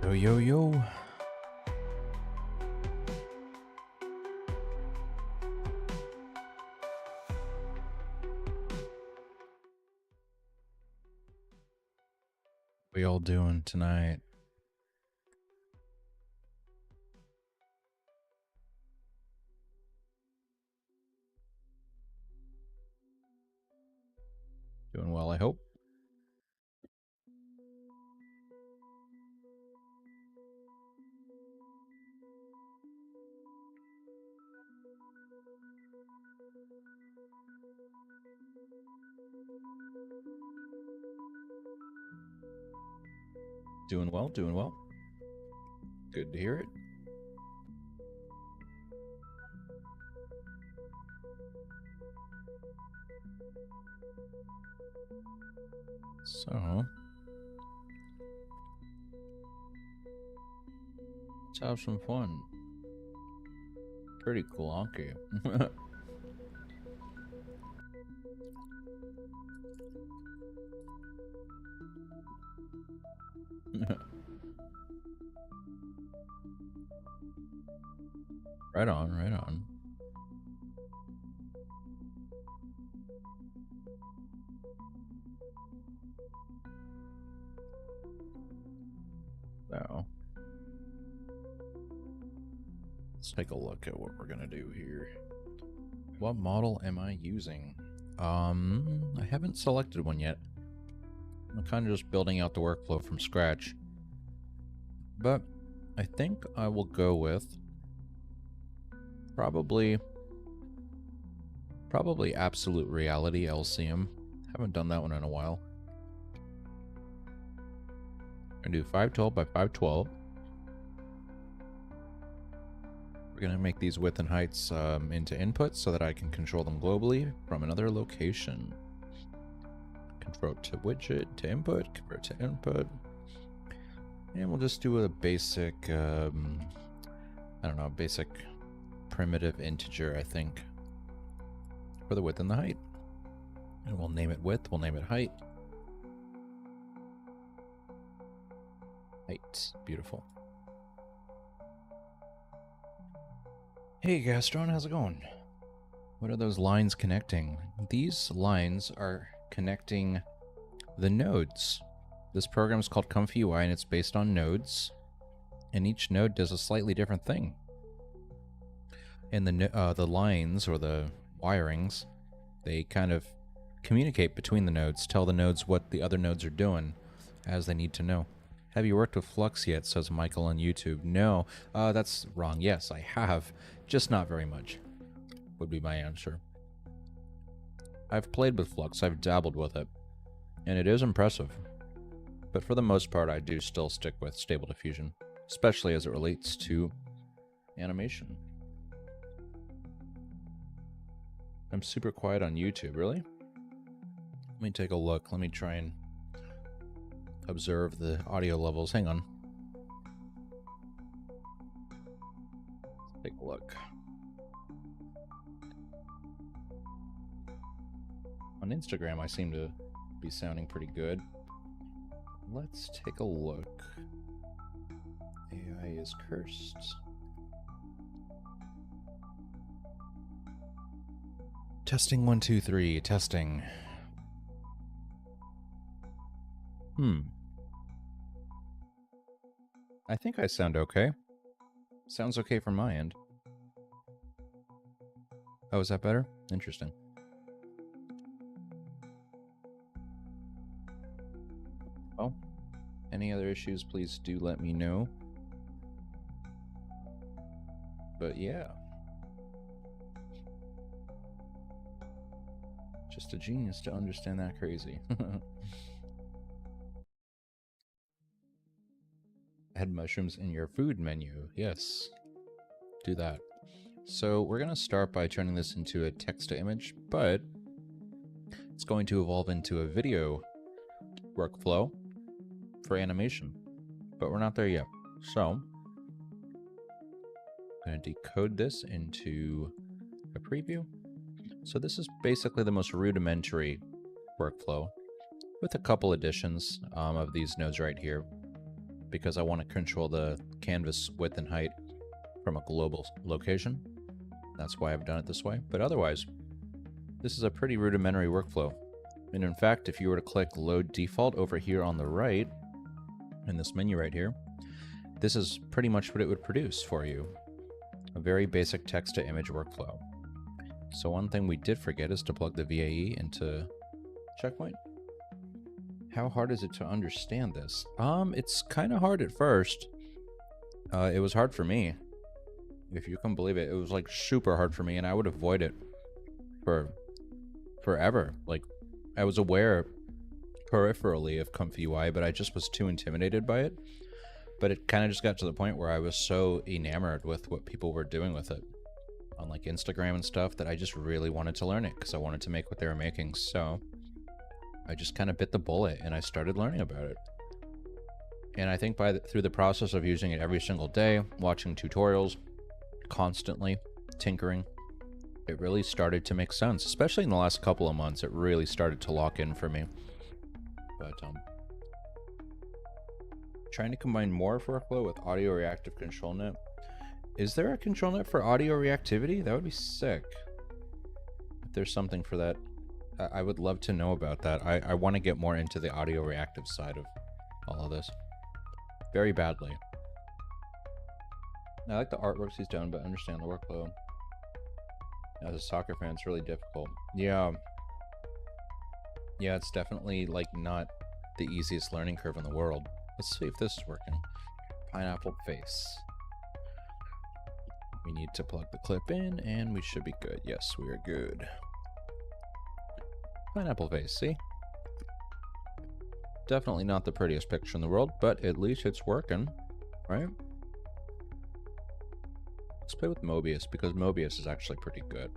Yo, yo, yo. What y'all doing tonight? Doing well, I hope. Doing well, doing well. Good to hear it. So, let's have some fun. Pretty cool, okay. Right on, right on. So, let's take a look at what we're gonna do here. What model am I using? I haven't selected one yet. I'm kind of just building out the workflow from scratch. But I think I will go with probably Absolute Reality LCM. Haven't done that one in a while. I'm gonna do 512 by 512. We're gonna make these width and heights into inputs so that I can control them globally from another location. Convert to widget to input, convert to input. And we'll just do a basic, I don't know, basic primitive integer, I think, for the width and the height. And we'll name it width, we'll name it height. Height, beautiful. Hey Gaston, how's it going? What are those lines connecting? These lines are connecting the nodes. This program is called Comfy UI and it's based on nodes. And each node does a slightly different thing. And the lines or the wirings, they kind of communicate between the nodes, tell the nodes what the other nodes are doing as they need to know. Have you worked with Flux yet, says Michael on YouTube. No, that's wrong. Yes, I have, just not very much, would be my answer. I've played with Flux, I've dabbled with it, and it is impressive. But for the most part, I do still stick with Stable Diffusion, especially as it relates to animation. I'm super quiet on YouTube, really? Let me take a look. Let me try and observe the audio levels. Hang on. Let's take a look. On Instagram, I seem to be sounding pretty good. Let's take a look. AI is cursed. Testing 1, 2, 3. Testing. I think I sound okay. Sounds okay from my end. Oh, is that better? Interesting. Well, any other issues, please do let me know. But yeah. Just a genius to understand that crazy. Add mushrooms in your food menu. Yes. Do that. So we're going to start by turning this into a text to image, but it's going to evolve into a video workflow for animation. But we're not there yet. So I'm going to decode this into a preview. So this is basically the most rudimentary workflow with a couple additions of these nodes right here. because I want to control the canvas width and height from a global location. That's why I've done it this way. But otherwise, this is a pretty rudimentary workflow. And in fact, if you were to click Load Default over here on the right, in this menu right here, this is pretty much what it would produce for you. A very basic text-to-image workflow. So one thing we did forget is to plug the VAE into Checkpoint. How hard is it to understand this? It's kind of hard at first. It was hard for me. If you can believe it, it was like super hard for me, and I would avoid it for forever. Like, I was aware peripherally of Comfy UI, but I just was too intimidated by it. But it kind of just got to the point where I was so enamored with what people were doing with it on like Instagram and stuff that I just really wanted to learn it because I wanted to make what they were making. So I just kind of bit the bullet and I started learning about it. And I think through the process of using it every single day, watching tutorials, constantly tinkering, it really started to make sense. Especially in the last couple of months, it really started to lock in for me. But trying to combine more workflow with audio reactive control net. Is there a control net for audio reactivity? That would be sick. If there's something for that, I would love to know about that. I want to get more into the audio reactive side of all of this. Very badly. I like the artworks he's done, but I understand the workflow. As a soccer fan, it's really difficult. Yeah. Yeah, it's definitely like not the easiest learning curve in the world. Let's see if this is working. Pineapple face. We need to plug the clip in and we should be good. Yes, we are good. Pineapple face, see? Definitely not the prettiest picture in the world, but at least it's working, right? Let's play with Mobius because Mobius is actually pretty good.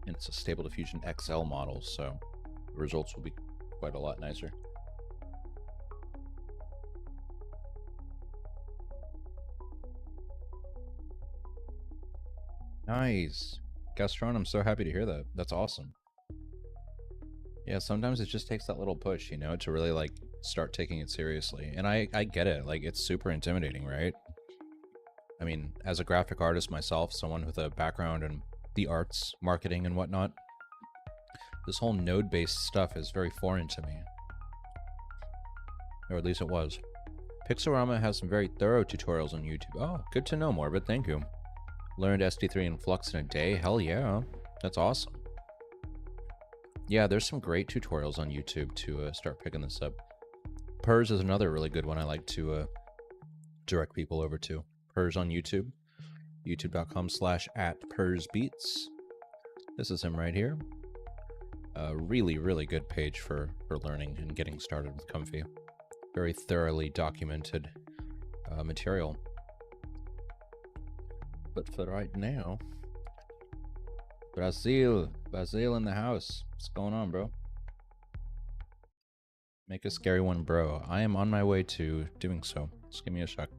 And it's a Stable Diffusion XL model, so the results will be quite a lot nicer. Nice. Gastron, I'm so happy to hear that. That's awesome. Yeah, sometimes it just takes that little push, you know, to really like start taking it seriously. And I get it. Like, it's super intimidating, right? I mean, as a graphic artist myself, someone with a background in the arts, marketing, and whatnot, this whole node-based stuff is very foreign to me. Or at least it was. Pixelrama has some very thorough tutorials on YouTube. Oh, good to know more, but thank you. Learned SD3 and Flux in a day? Hell yeah. That's awesome. Yeah, there's some great tutorials on YouTube to start picking this up. Purs is another really good one I like to direct people over to. Purs on YouTube. youtube.com/@PursBeats. This is him right here. A really, really good page for learning and getting started with Comfy. Very thoroughly documented material. But for right now, Brazil in the house. What's going on, bro? Make a scary one, bro. I am on my way to doing so. Just give me a sec.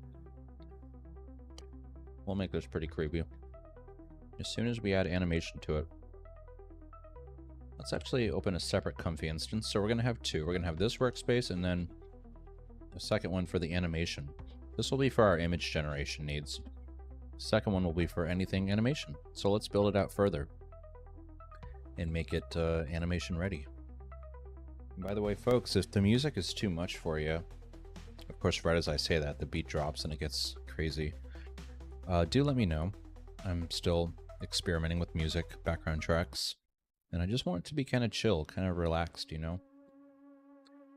We'll make this pretty creepy. As soon as we add animation to it. Let's actually open a separate Comfy instance. So we're going to have two. We're going to have this workspace and then a second one for the animation. This will be for our image generation needs. Second one will be for anything animation. So let's build it out further and make it animation ready. And by the way, folks, if the music is too much for you, of course, right as I say that, the beat drops and it gets crazy. Do let me know. I'm still experimenting with music, background tracks, and I just want it to be kind of chill, kind of relaxed, you know?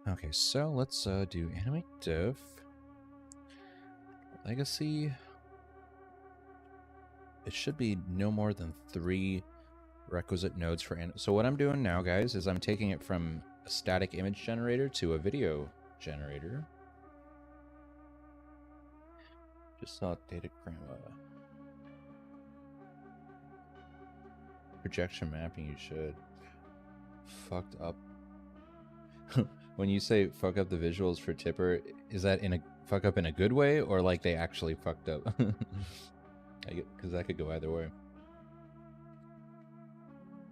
Okay, so let's do animate diff, legacy. It should be no more than 3 requisite nodes for so what I'm doing now, guys, is I'm taking it from a static image generator to a video generator. Just saw datagram. Projection mapping, you should. Fucked up. When you say fuck up the visuals for Tipper, is that in a fuck up in a good way or like they actually fucked up? Because that could go either way.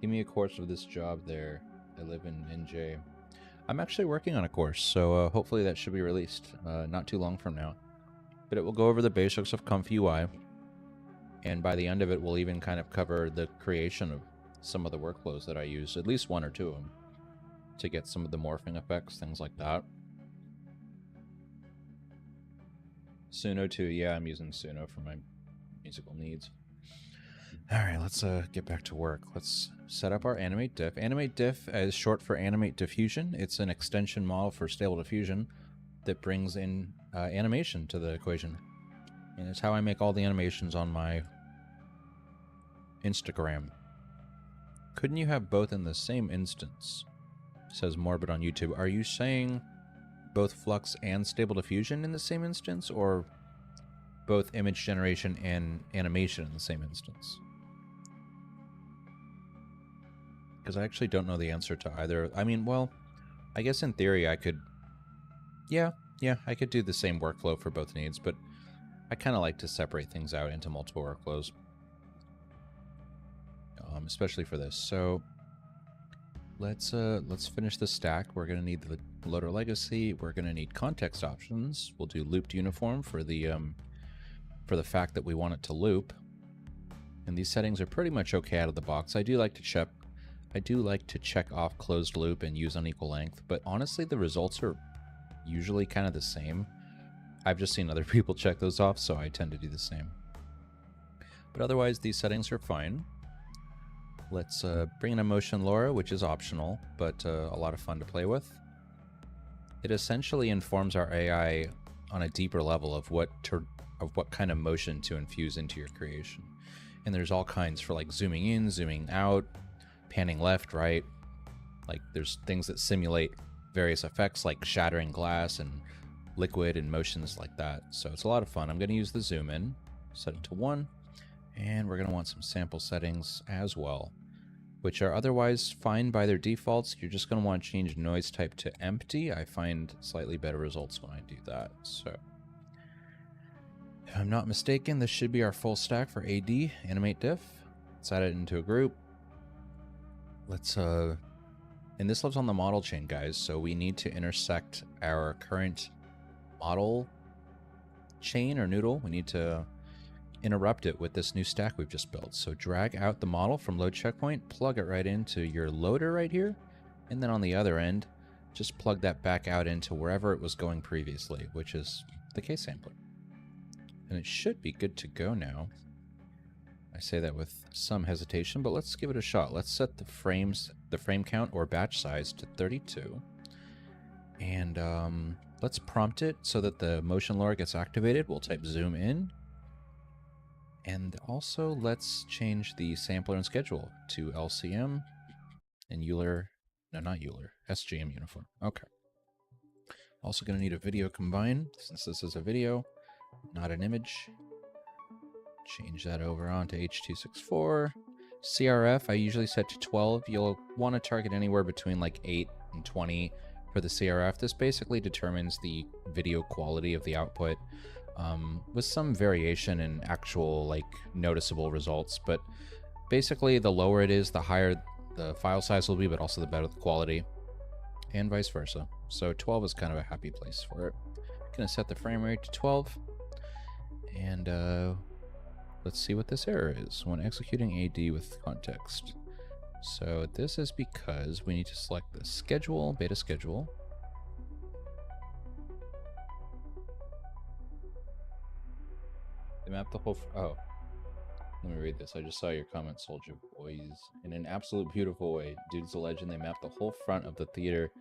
Give me a course of this job there. I live in NJ. I'm actually working on a course, so hopefully that should be released not too long from now. But it will go over the basics of Comfy UI, and by the end of it, we'll even kind of cover the creation of some of the workflows that I use, at least one or two of them, to get some of the morphing effects, things like that. Suno too, yeah, I'm using Suno for my musical needs. All right, let's get back to work. Let's set up our animate diff. Animate diff is short for animate diffusion. It's an extension model for stable diffusion that brings in animation to the equation. And it's how I make all the animations on my Instagram. Couldn't you have both in the same instance? Says Morbid on YouTube. Are you saying both flux and stable diffusion in the same instance, or both image generation and animation in the same instance? Because I actually don't know the answer to either. I mean, well, I guess in theory I could... Yeah, I could do the same workflow for both needs, but I kind of like to separate things out into multiple workflows. Especially for this. So let's finish the stack. We're going to need the loader legacy. We're going to need context options. We'll do looped uniform for the fact that we want it to loop. And these settings are pretty much okay out of the box. I do like to check off closed loop and use unequal length, but honestly the results are usually kind of the same. I've just seen other people check those off, so I tend to do the same. But otherwise these settings are fine. Let's bring in a motion LoRa, which is optional, but a lot of fun to play with. It essentially informs our AI on a deeper level of what kind of motion to infuse into your creation. And there's all kinds for like zooming in, zooming out, panning left, right. Like there's things that simulate various effects like shattering glass and liquid and motions like that. So it's a lot of fun. I'm going to use the zoom in, set it to 1, and we're going to want some sample settings as well, which are otherwise fine by their defaults. You're just going to want to change noise type to empty. I find slightly better results when I do that. So if I'm not mistaken, this should be our full stack for AD, animate diff. Let's add it into a group. Let's, and this lives on the model chain, guys, so we need to intersect our current model chain or noodle. We need to interrupt it with this new stack we've just built. So drag out the model from load checkpoint, plug it right into your loader right here, and then on the other end, just plug that back out into wherever it was going previously, which is the case sampler. And it should be good to go now. I say that with some hesitation, but let's give it a shot. Let's set the frame count or batch size to 32. And let's prompt it so that the motion LoRa gets activated. We'll type zoom in. And also let's change the sampler and schedule to LCM and Euler, no, not Euler, SGM uniform. Okay. Also going to need a video combine since this is a video, not an image. Change that over onto H.264. CRF, I usually set to 12. You'll want to target anywhere between like 8 and 20 for the CRF. This basically determines the video quality of the output, with some variation in actual like noticeable results. But basically the lower it is, the higher the file size will be, but also the better the quality, and vice versa. So 12 is kind of a happy place for it. Gonna set the frame rate to 12, and let's see what this error is when executing AD with context. So this is because we need to select the schedule, beta schedule. They map the whole, oh, let me read this. I just saw your comment, Soldier Boys. In an absolute beautiful way, dude's a legend. They map the whole front of the theater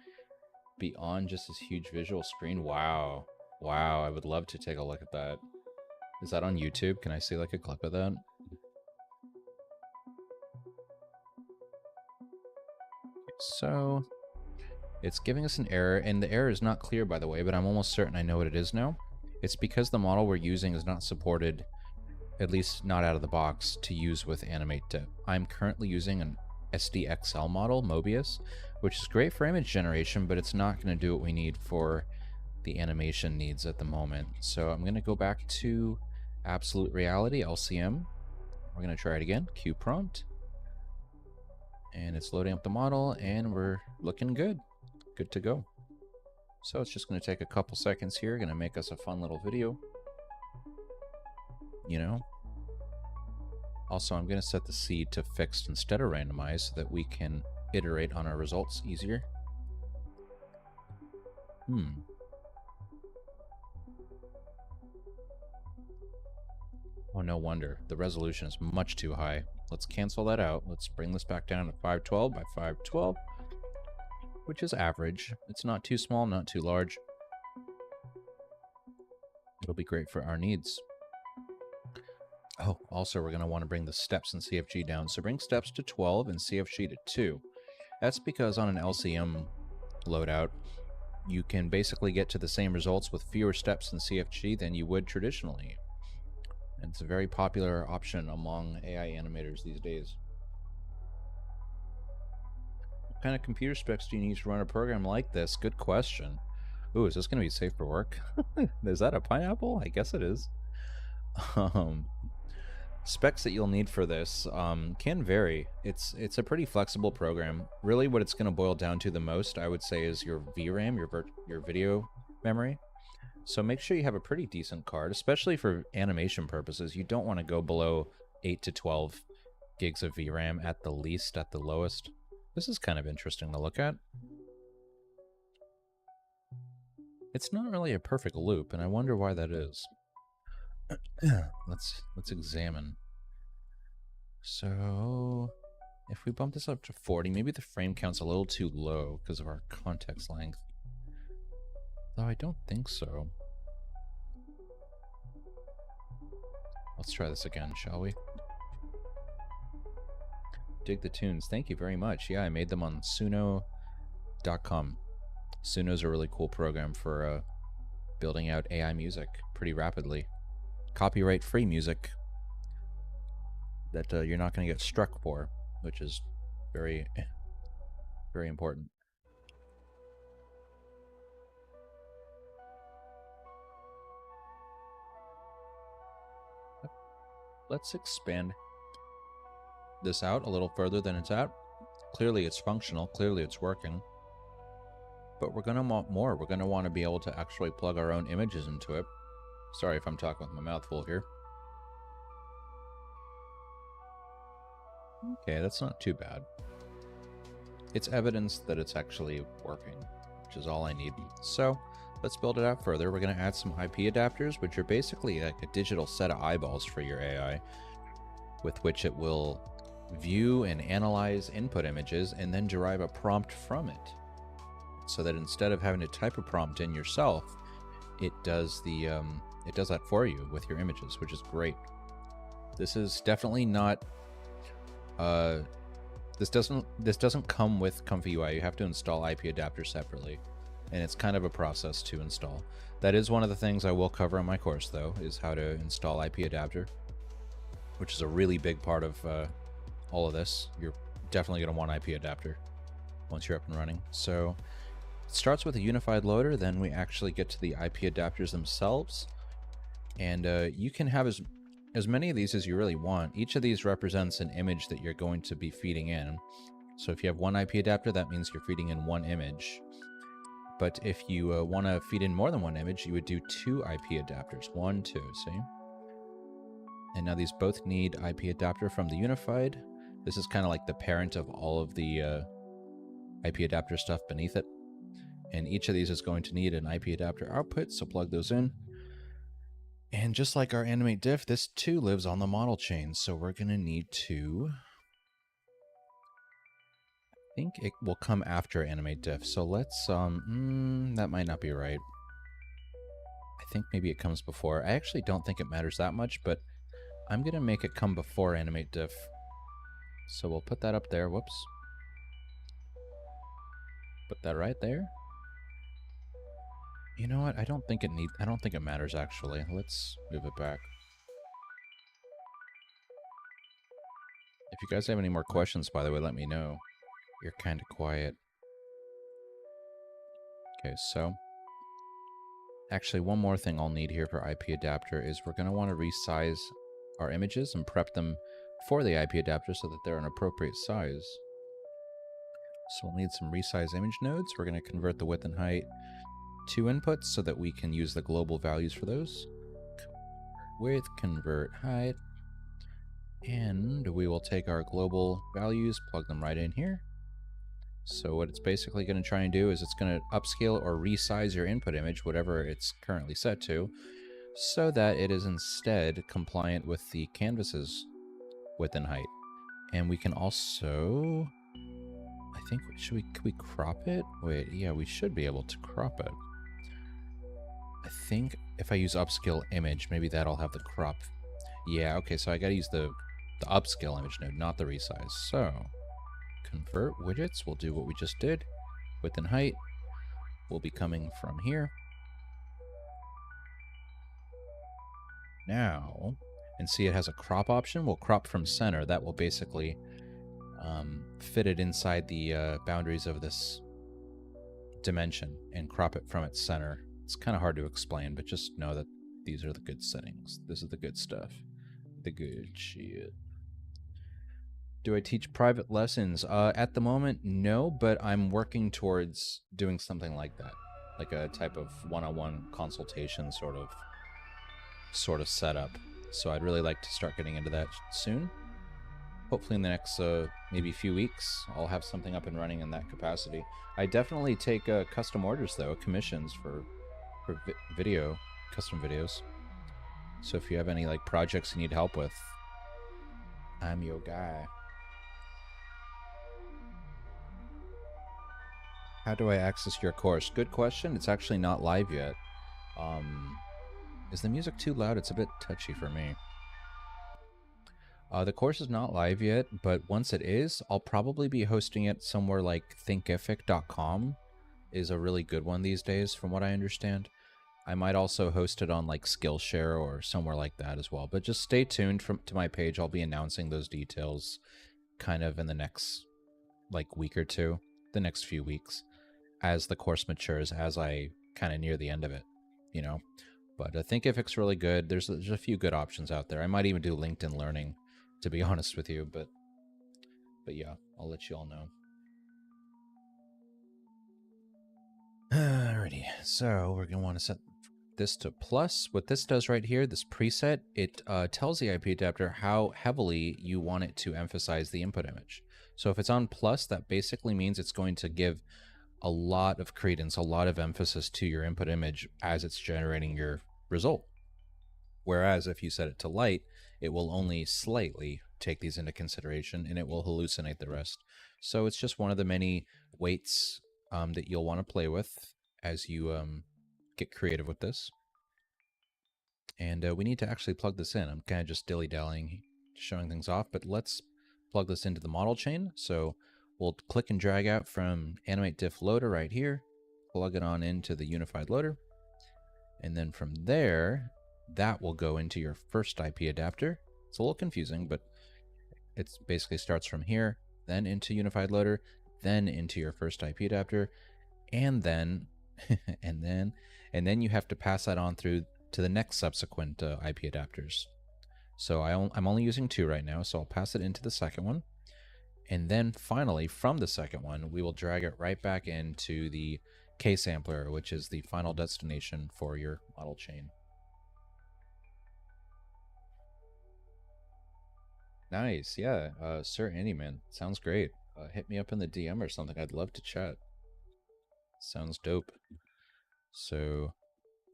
beyond just this huge visual screen. Wow. Wow, I would love to take a look at that. Is that on YouTube? Can I see like a clip of that? So it's giving us an error, and the error is not clear, by the way, but I'm almost certain I know what it is now. It's because the model we're using is not supported, at least not out of the box, to use with Animate Dip. I'm currently using an SDXL model, Mobius, which is great for image generation, but it's not going to do what we need for the animation needs at the moment. So I'm going to go back to Absolute Reality, LCM. We're going to try it again, Q prompt. And it's loading up the model, and we're looking good. good to go. So it's just going to take a couple seconds here, going to make us a fun little video. You know. Also, I'm going to set the seed to fixed instead of randomized so that we can iterate on our results easier. Oh, no wonder. The resolution is much too high. Let's cancel that out. Let's bring this back down to 512 by 512, which is average. It's not too small, not too large. It'll be great for our needs. Oh, also, we're going to want to bring the steps in CFG down. So bring steps to 12 and CFG to 2. That's because on an LCM loadout, you can basically get to the same results with fewer steps in CFG than you would traditionally. And it's a very popular option among AI animators these days. What kind of computer specs do you need to run a program like this? Good question. Ooh, is this going to be safe for work? Is that a pineapple? I guess it is. Specs that you'll need for this can vary. It's a pretty flexible program. Really what it's going to boil down to the most, I would say, is your VRAM, your video memory. So make sure you have a pretty decent card, especially for animation purposes. You don't want to go below 8 to 12 gigs of VRAM at the least, at the lowest. This is kind of interesting to look at. It's not really a perfect loop, and I wonder why that is. Let's examine. So if we bump this up to 40, maybe the frame count's a little too low because of our context length. Though I don't think so. Let's try this again, shall we? Dig the tunes. Thank you very much. Yeah, I made them on Suno.com. Suno's a really cool program for building out AI music pretty rapidly. Copyright-free music that you're not going to get struck for, which is very, very important. Let's expand this out a little further than it's at. Clearly it's functional, clearly it's working. But we're going to want more. We're going to want to be able to actually plug our own images into it. Sorry if I'm talking with my mouth full here. Okay, that's not too bad. It's evidence that it's actually working, which is all I need. So let's build it out further. We're going to add some IP adapters, which are basically like a digital set of eyeballs for your AI, with which it will view and analyze input images and then derive a prompt from it. So that instead of having to type a prompt in yourself, it does that for you with your images, which is great. This is definitely not this doesn't come with Comfy UI. You have to install IP adapter separately, and it's kind of a process to install. That is one of the things I will cover on my course, though, is how to install IP adapter, which is a really big part of all of this. You're definitely going to want IP adapter once you're up and running. So it starts with a unified loader, then we actually get to the IP adapters themselves, and you can have as many of these as you really want. Each of these represents an image that you're going to be feeding in. So if you have one IP adapter, that means you're feeding in one image. But if you want to feed in more than one image, you would do 2 IP adapters. 1, 2, see? And now these both need IP adapter from the unified. This is kind of like the parent of all of the IP adapter stuff beneath it. And each of these is going to need an IP adapter output, so plug those in. And just like our animate diff, this too lives on the model chain, so we're going to need to... I think it will come after animate diff, so let's, that might not be right. I think maybe it comes before. I actually don't think it matters that much, but I'm going to make it come before animate diff. So we'll put that up there, whoops. Put that right there. You know what? I don't think it matters actually. Let's move it back. If you guys have any more questions, by the way, let me know. You're kind of quiet. Okay, so actually one more thing I'll need here for IP adapter is we're going to want to resize our images and prep them for the IP adapter so that they're an appropriate size. So we'll need some resize image nodes. We're going to convert the width and height to inputs so that we can use the global values for those. Width, convert height. And we will take our global values, plug them right in here. So what it's basically going to try and do is it's going to upscale or resize your input image, whatever it's currently set to, so that it is instead compliant with the canvas's width and height. And we can also, I think, could we crop it? Wait, yeah, we should be able to crop it. I think if I use upscale image, maybe that'll have the crop. Yeah, okay, so I gotta use the upscale image node, not the resize. So, convert widgets, we'll do what we just did. Width and height will be coming from here. Now, and see it has a crop option. We'll crop from center. That will basically fit it inside the boundaries of this dimension and crop it from its center. It's kind of hard to explain, but just know that these are the good settings. This is the good stuff. The good shit. Do I teach private lessons? At the moment, no, but I'm working towards doing something like that. Like a type of one-on-one consultation sort of setup. So I'd really like to start getting into that soon. Hopefully in the next maybe few weeks, I'll have something up and running in that capacity. I definitely take custom orders though, commissions for video, custom videos. So if you have any like projects you need help with, I'm your guy. How do I access your course? Good question. It's actually not live yet. Is the music too loud? It's a bit touchy for me. The course is not live yet, but once it is, I'll probably be hosting it somewhere like thinkific.com is a really good one these days, from what I understand. I might also host it on like Skillshare or somewhere like that as well. But just stay tuned to my page. I'll be announcing those details kind of in the next like week or two, the next few weeks, as the course matures, as I kind of near the end of it, you know. But Thinkific's really good. There's a few good options out there. I might even do LinkedIn Learning, to be honest with you, but yeah, I'll let you all know. Alrighty, so we're gonna want to set this to plus. What this does right here, this preset, it tells the IP adapter how heavily you want it to emphasize the input image. So if it's on plus, that basically means it's going to give a lot of credence, a lot of emphasis to your input image as it's generating your result. Whereas if you set it to light, it will only slightly take these into consideration and it will hallucinate the rest. So it's just one of the many weights that you'll want to play with as you get creative with this. And we need to actually plug this in. I'm kind of just dilly-dallying, showing things off, but let's plug this into the model chain. So we'll click and drag out from animate diff loader right here, plug it on into the unified loader. And then from there, that will go into your first IP adapter. It's a little confusing, but it basically starts from here, then into unified loader, then into your first IP adapter, and then and then you have to pass that on through to the next subsequent IP adapters. So I'm only using 2 right now, so I'll pass it into the second one. And then finally, from the second one, we will drag it right back into the K-sampler, which is the final destination for your model chain. Nice, yeah. Sir Andyman, sounds great. Hit me up in the DM or something. I'd love to chat. Sounds dope. So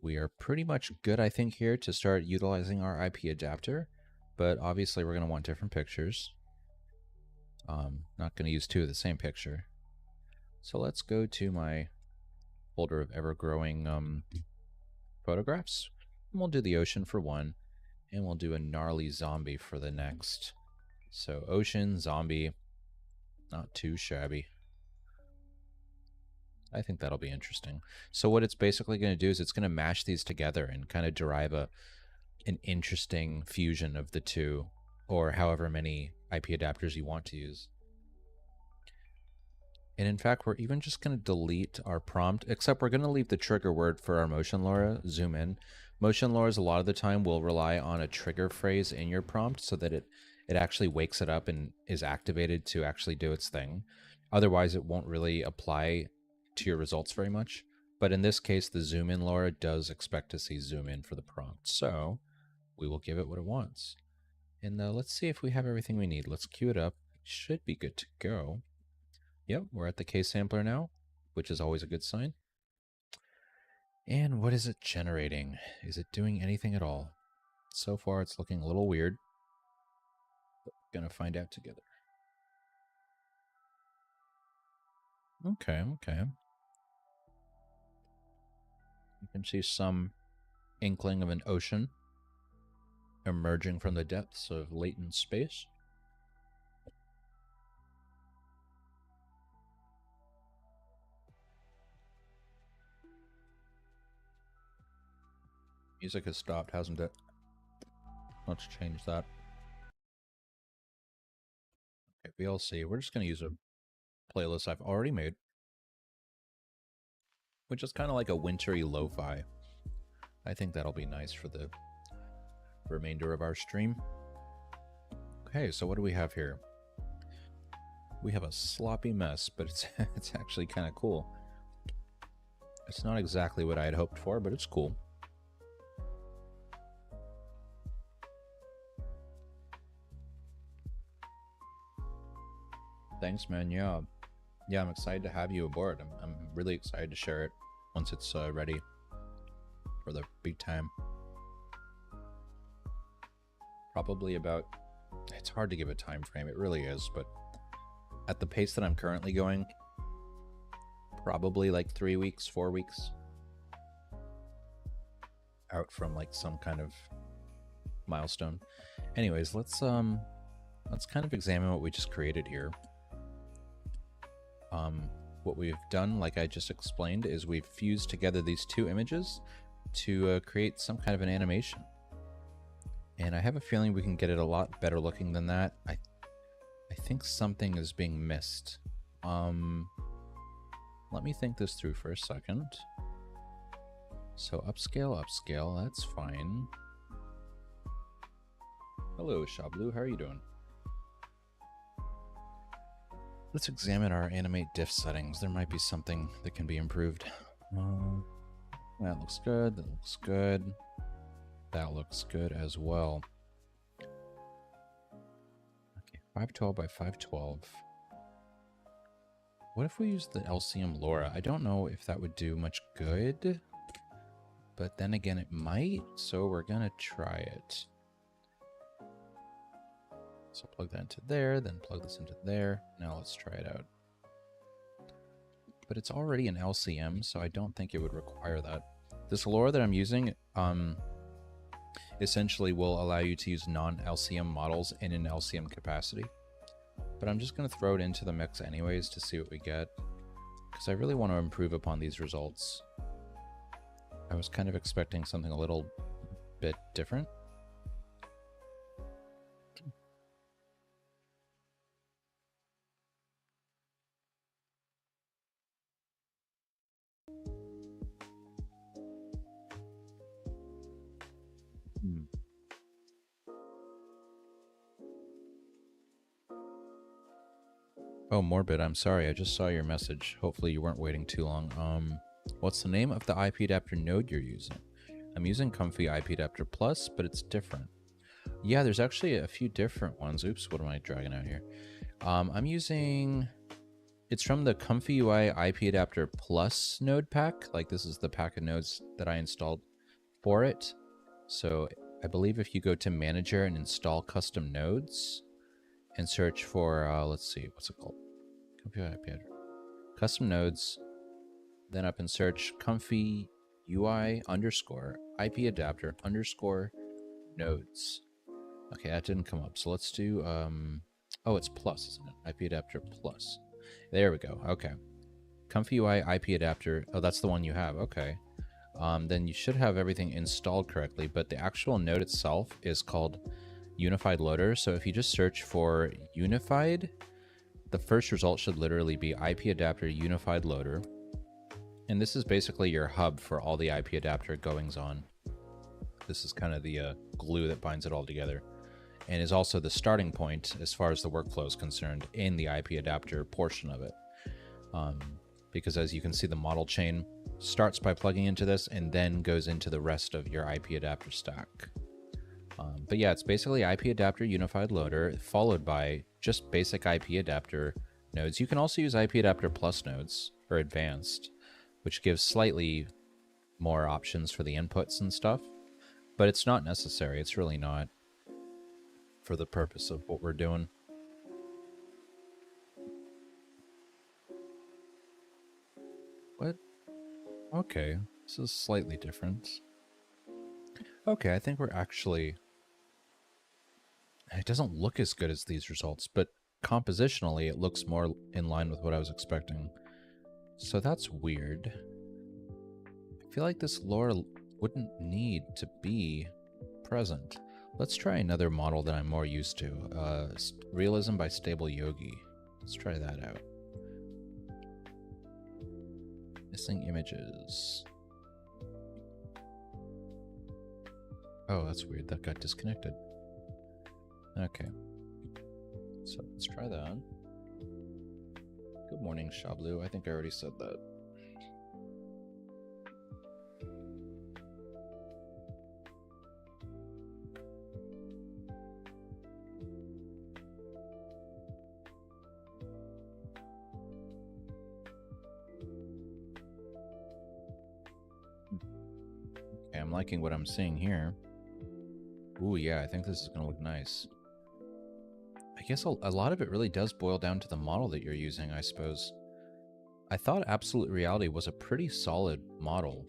we are pretty much good, I think, here to start utilizing our IP adapter, but obviously we're going to want different pictures. Not going to use 2 of the same picture. So let's go to my folder of ever-growing photographs. And we'll do the ocean for one, and we'll do a gnarly zombie for the next. So ocean, zombie, not too shabby. I think that'll be interesting. So what it's basically going to do is it's going to mash these together and kind of derive an interesting fusion of the two, or however many IP adapters you want to use. And in fact, we're even just going to delete our prompt, except we're going to leave the trigger word for our motion LoRa, zoom in. Motion LoRas a lot of the time will rely on a trigger phrase in your prompt so that it actually wakes it up and is activated to actually do its thing. Otherwise, it won't really apply to your results very much. But in this case, the zoom in LoRa does expect to see zoom in for the prompt. So we will give it what it wants. And let's see if we have everything we need. Let's queue it up. Should be good to go. Yep, we're at the K sampler now, which is always a good sign. And what is it generating? Is it doing anything at all? So far, it's looking a little weird. But we're gonna find out together. Okay. You can see some inkling of an ocean emerging from the depths of latent space. Music has stopped, hasn't it? Let's change that. Okay, VLC. We're just going to use a playlist I've already made, which is kind of like a wintry lo-fi. I think that'll be nice for the remainder of our stream. Okay, so what do we have here? We have a sloppy mess, but it's actually kind of cool. It's not exactly what I had hoped for, but it's cool. Thanks, man. Yeah, I'm excited to have you aboard. I'm really excited to share it once it's ready for the big time. Probably about, it's hard to give a time frame, it really is, but at the pace that I'm currently going, probably like 3 weeks, 4 weeks out from like some kind of milestone. Anyways, let's kind of examine what we just created here. What we've done, like I just explained, is we've fused together these two images to create some kind of an animation. And I have a feeling we can get it a lot better looking than that. I think something is being missed. Let me think this through for a second. So upscale, that's fine. Hello, Shablu, how are you doing? Let's examine our animate diff settings. There might be something that can be improved. That looks good, that looks good. That looks good as well. Okay, 512 by 512. What if we use the LCM LoRa? I don't know if that would do much good, but then again it might, so we're gonna try it. So plug that into there, then plug this into there. Now let's try it out. But it's already an LCM, so I don't think it would require that. This LoRa that I'm using essentially will allow you to use non-LCM models in an LCM capacity. But I'm just going to throw it into the mix anyways to see what we get, because I really want to improve upon these results. I was kind of expecting something a little bit different. Oh, Morbid, I'm sorry. I just saw your message. Hopefully you weren't waiting too long. What's the name of the IP adapter node you're using? I'm using Comfy IP Adapter Plus, but it's different. Yeah, there's actually a few different ones. Oops, what am I dragging out here? I'm using... It's from the Comfy UI IP Adapter Plus node pack. Like, this is the pack of nodes that I installed for it. So I believe if you go to Manager and install custom nodes and search for, let's see, what's it called? Comfy UI IP Adapter. Custom nodes, then up and search Comfy UI underscore IP Adapter underscore nodes. Okay, that didn't come up. So let's do, oh, it's Plus, isn't it? IP Adapter Plus. There we go. Okay. Comfy UI IP Adapter. Oh, that's the one you have. Okay. Then you should have everything installed correctly, but the actual node itself is called Unified Loader. So if you just search for Unified, the first result should literally be IP Adapter Unified Loader. And this is basically your hub for all the IP adapter goings on. This is kind of the glue that binds it all together. and is also the starting point as far as the workflow is concerned in the IP adapter portion of it. Because as you can see, the model chain starts by plugging into this and then goes into the rest of your IP adapter stack. But yeah, it's basically IP adapter unified loader followed by just basic IP adapter nodes. You can also use IP adapter plus nodes or advanced, which gives slightly more options for the inputs and stuff, but it's not necessary. It's really not for the purpose of what we're doing. What? Okay, this is slightly different. Okay, I think we're actually... It doesn't look as good as these results, but compositionally it looks more in line with what I was expecting. So that's weird. I feel like this lore wouldn't need to be present. Let's try another model that I'm more used to. Realism by Stable Yogi. Let's try that out. Missing images. Oh, that's weird. That got disconnected. Okay. So let's try that. Good morning, Shablu. I think I already said that. Okay, I'm liking what I'm seeing here. Ooh, yeah, I think this is going to look nice. I guess a lot of it really does boil down to the model that you're using, I suppose. I thought Absolute Reality was a pretty solid model,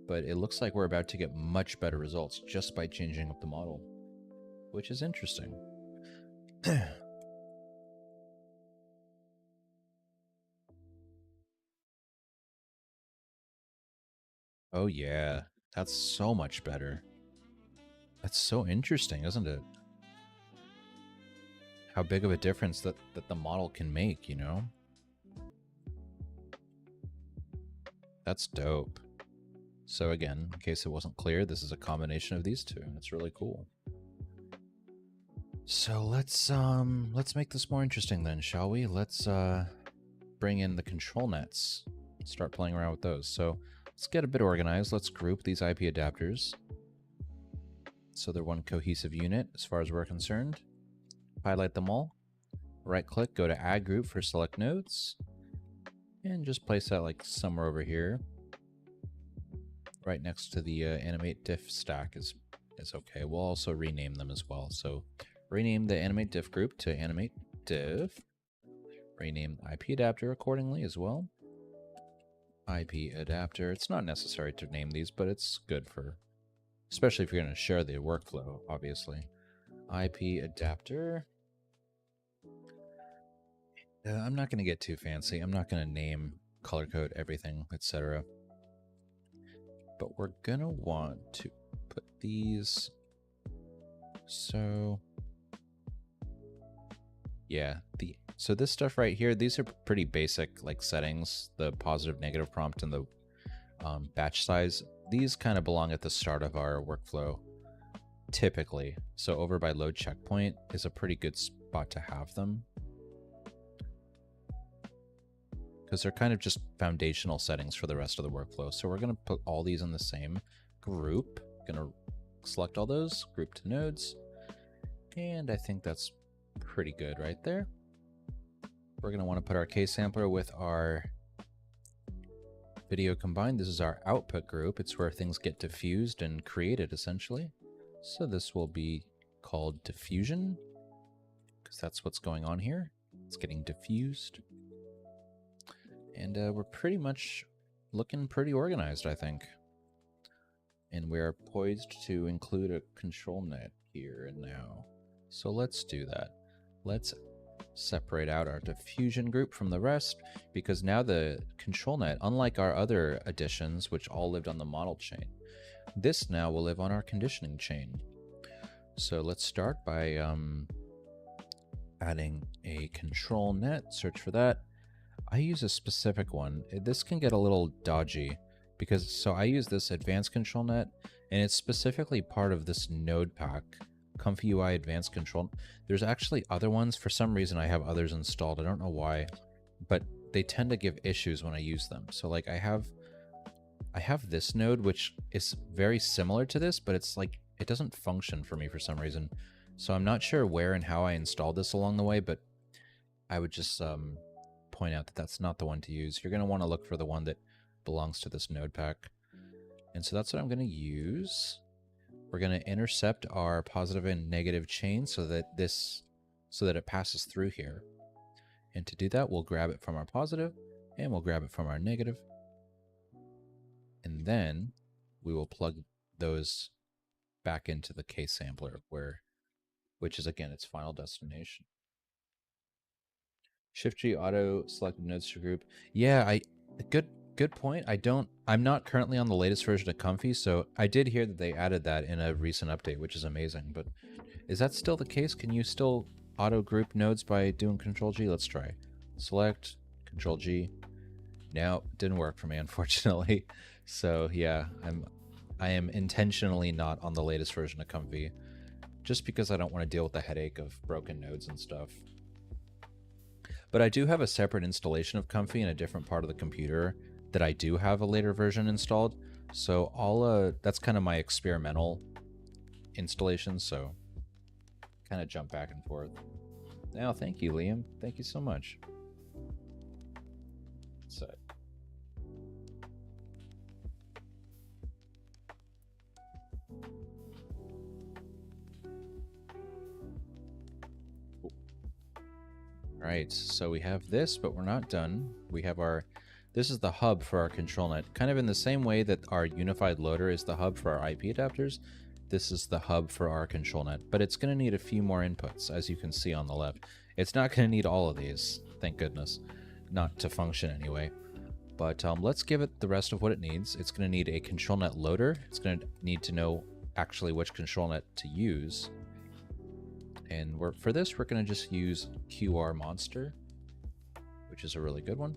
but it looks like we're about to get much better results just by changing up the model, which is interesting. Oh yeah, that's so much better. That's so interesting, isn't it? How big of a difference that the model can make, you know? That's dope. So again, in case it wasn't clear, this is a combination of these two. It's really cool. So let's make this more interesting then, shall we? Let's bring in the control nets. Start playing around with those. So let's get a bit organized. Let's group these IP adapters so they're one cohesive unit as far as we're concerned. Highlight them all. Right click, go to add group for select nodes, and just place that like somewhere over here. Right next to the animate diff stack is okay. We'll also rename them as well. So rename the animate diff group to animate diff. Rename the IP adapter accordingly as well. IP adapter. It's not necessary to name these, but it's good for, especially if you're going to share the workflow, obviously. IP adapter. I'm not going to get too fancy. I'm not going to name, color code everything, etc. But we're going to want to put these. So yeah, so this stuff right here, these are pretty basic like settings, the positive negative prompt and the batch size. These kind of belong at the start of our workflow typically. So over by load checkpoint is a pretty good spot to have them, because they're kind of just foundational settings for the rest of the workflow. So we're going to put all these in the same group. Going to select all those, group to nodes, and I think that's pretty good right there. We're going to want to put our K-sampler with our video combined. This is our output group. It's where things get diffused and created essentially. So this will be called diffusion, because that's what's going on here. It's getting diffused. And we're pretty much looking pretty organized, I think. And we're poised to include a control net here and now. So let's do that. Let's separate out our diffusion group from the rest, because now the control net, unlike our other additions, which all lived on the model chain, this now will live on our conditioning chain. So let's start by adding a control net, search for that. I use a specific one. This can get a little dodgy because, so I use this advanced control net, and it's specifically part of this node pack Comfy UI Advanced Control. There's actually other ones. For some reason, I have others installed. I don't know why, but they tend to give issues when I use them. So like I have this node, which is very similar to this, but it's like, it doesn't function for me for some reason. So I'm not sure where and how I installed this along the way, but I would just point out that that's not the one to use. You're going to want to look for the one that belongs to this node pack. And so that's what I'm going to use. We're going to intercept our positive and negative chain so that it passes through here. And to do that, we'll grab it from our positive and we'll grab it from our negative. And then we will plug those back into the case sampler, which is again its final destination. Shift G auto selected nodes to group. Yeah, good point. I'm not currently on the latest version of Comfy, so I did hear that they added that in a recent update, which is amazing. But is that still the case? Can you still auto group nodes by doing Control G? Let's try. Select, Control G. Now, didn't work for me, unfortunately. So yeah, I am intentionally not on the latest version of Comfy, just because I don't want to deal with the headache of broken nodes and stuff. But I do have a separate installation of Comfy in a different part of the computer that I do have a later version installed. So that's kind of my experimental installation, so kind of jump back and forth. Now, thank you, Liam. Thank you so much. So, Alright, so we have this, but we're not done. We have this is the hub for our control net. Kind of in the same way that our unified loader is the hub for our IP adapters, this is the hub for our control net. But it's going to need a few more inputs, as you can see on the left. It's not going to need all of these, thank goodness. Not to function anyway. But let's give it the rest of what it needs. It's going to need a control net loader. It's going to need to know actually which control net to use. And for this, we're going to just use QR Monster, which is a really good one.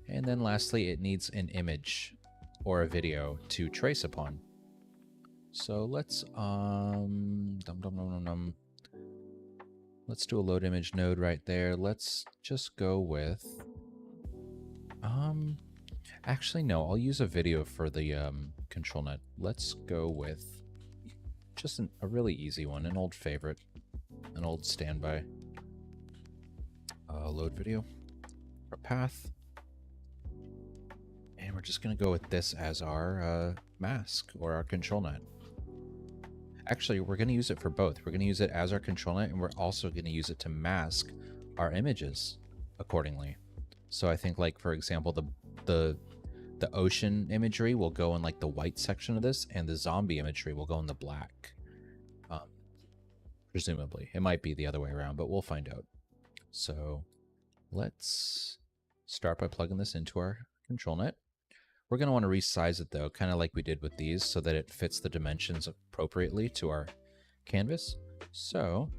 And then lastly, it needs an image or a video to trace upon. So let's let's do a load image node right there. Let's just go with actually no, I'll use a video for the control net. Let's go with just a really easy one, an old favorite, an old standby. Load video, our path, and we're just going to go with this as our mask or our control net. Actually, we're going to use it for both. We're going to use it as our control net, and we're also going to use it to mask our images accordingly. So I think, like, for example, the ocean imagery will go in like the white section of this, and the zombie imagery will go in the black. Presumably. It might be the other way around, but we'll find out. So let's start by plugging this into our control net. We're going to want to resize it though, kind of like we did with these, so that it fits the dimensions appropriately to our canvas. So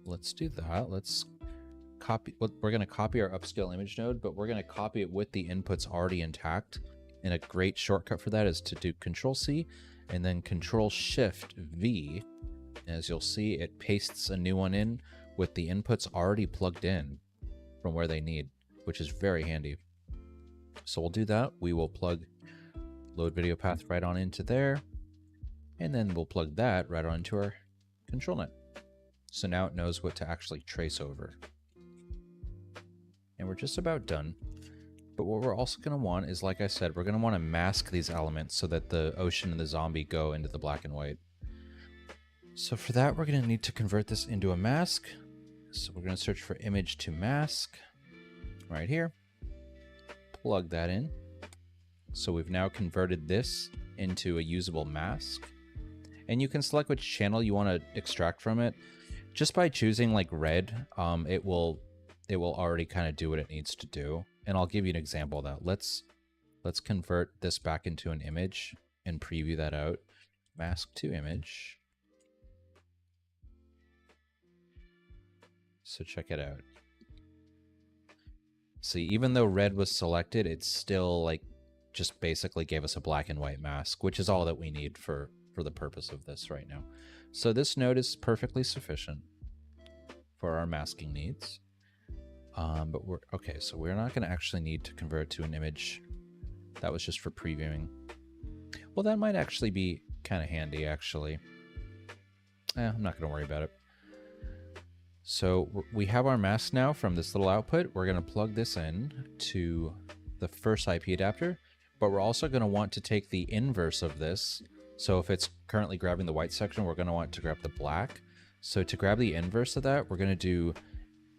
let's do that. Let's copy. We're going to copy our upscale image node, but we're going to copy it with the inputs already intact. And a great shortcut for that is to do Control-C and then Control-Shift-V. As you'll see, it pastes a new one in with the inputs already plugged in from where they need, which is very handy. So we'll do that. We will plug load video path right on into there, and then we'll plug that right onto our control net. So now it knows what to actually trace over. And we're just about done. But what we're also going to want is, like I said, we're going to want to mask these elements so that the ocean and the zombie go into the black and white. So for that, we're going to need to convert this into a mask. So we're going to search for image to mask right here. Plug that in. So we've now converted this into a usable mask. And you can select which channel you want to extract from it. Just by choosing like red, it will already kind of do what it needs to do. And I'll give you an example of that. Let's convert this back into an image and preview that out. Mask to image. So check it out. See, even though red was selected, it still like just basically gave us a black and white mask, which is all that we need for the purpose of this right now. So this node is perfectly sufficient for our masking needs. But we're okay, so we're not going to actually need to convert it to an image. That was just for previewing. Well, that might actually be kind of handy, actually. I'm not going to worry about it. So we have our mask now from this little output. We're going to plug this in to the first IP adapter, but we're also going to want to take the inverse of this. So if it's currently grabbing the white section, we're going to want to grab the black. So to grab the inverse of that, we're going to do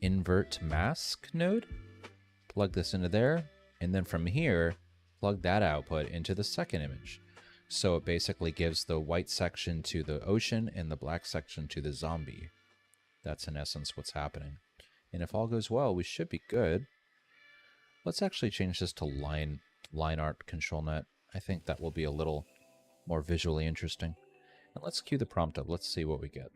invert mask node, plug this into there, and then from here, plug that output into the second image. So it basically gives the white section to the ocean and the black section to the zombie. That's in essence what's happening. And if all goes well, we should be good. Let's actually change this to line art control net. I think that will be a little more visually interesting. And let's cue the prompt up. Let's see what we get.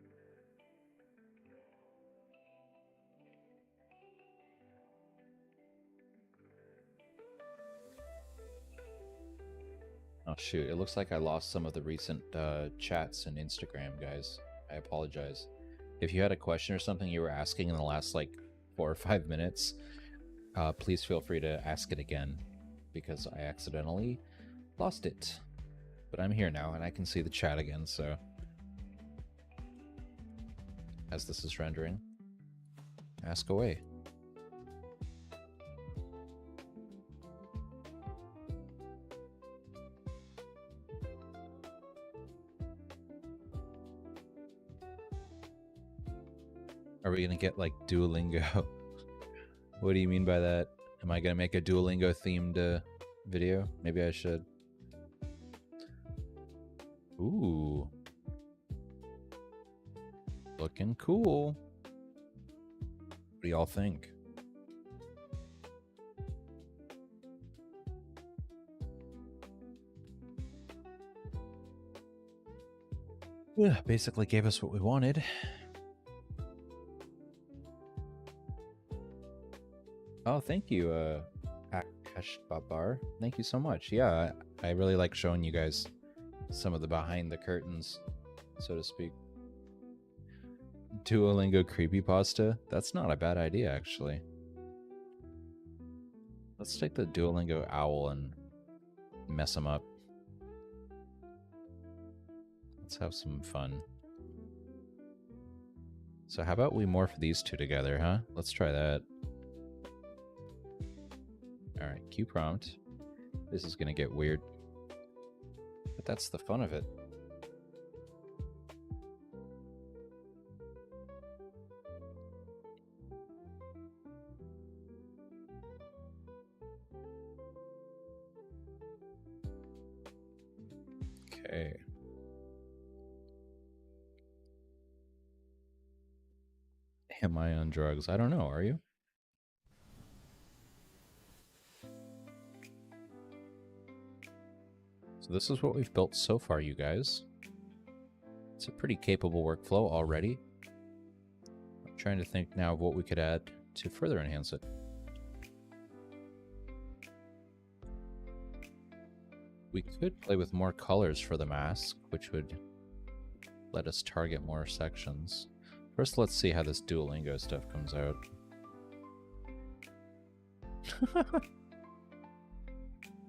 Oh shoot, it looks like I lost some of the recent chats in Instagram, guys. I apologize. If you had a question or something you were asking in the last like 4 or 5 minutes, please feel free to ask it again, because I accidentally lost it. But I'm here now and I can see the chat again, so as this is rendering, ask away. Are we gonna get like Duolingo? What do you mean by that? Am I gonna make a Duolingo themed video? Maybe I should. Ooh. Looking cool. What do y'all think? Yeah, basically gave us what we wanted. Oh, thank you, Akash Babar. Thank you so much. Yeah, I really like showing you guys some of the behind the curtains, so to speak. Duolingo creepypasta? That's not a bad idea, actually. Let's take the Duolingo owl and mess him up. Let's have some fun. So how about we morph these two together, huh? Let's try that. Alright, cue prompt. This is gonna get weird. But that's the fun of it. Okay. Am I on drugs? I don't know, are you? So this is what we've built so far, you guys. It's a pretty capable workflow already. I'm trying to think now of what we could add to further enhance it. We could play with more colors for the mask, which would let us target more sections. First, let's see how this Duolingo stuff comes out.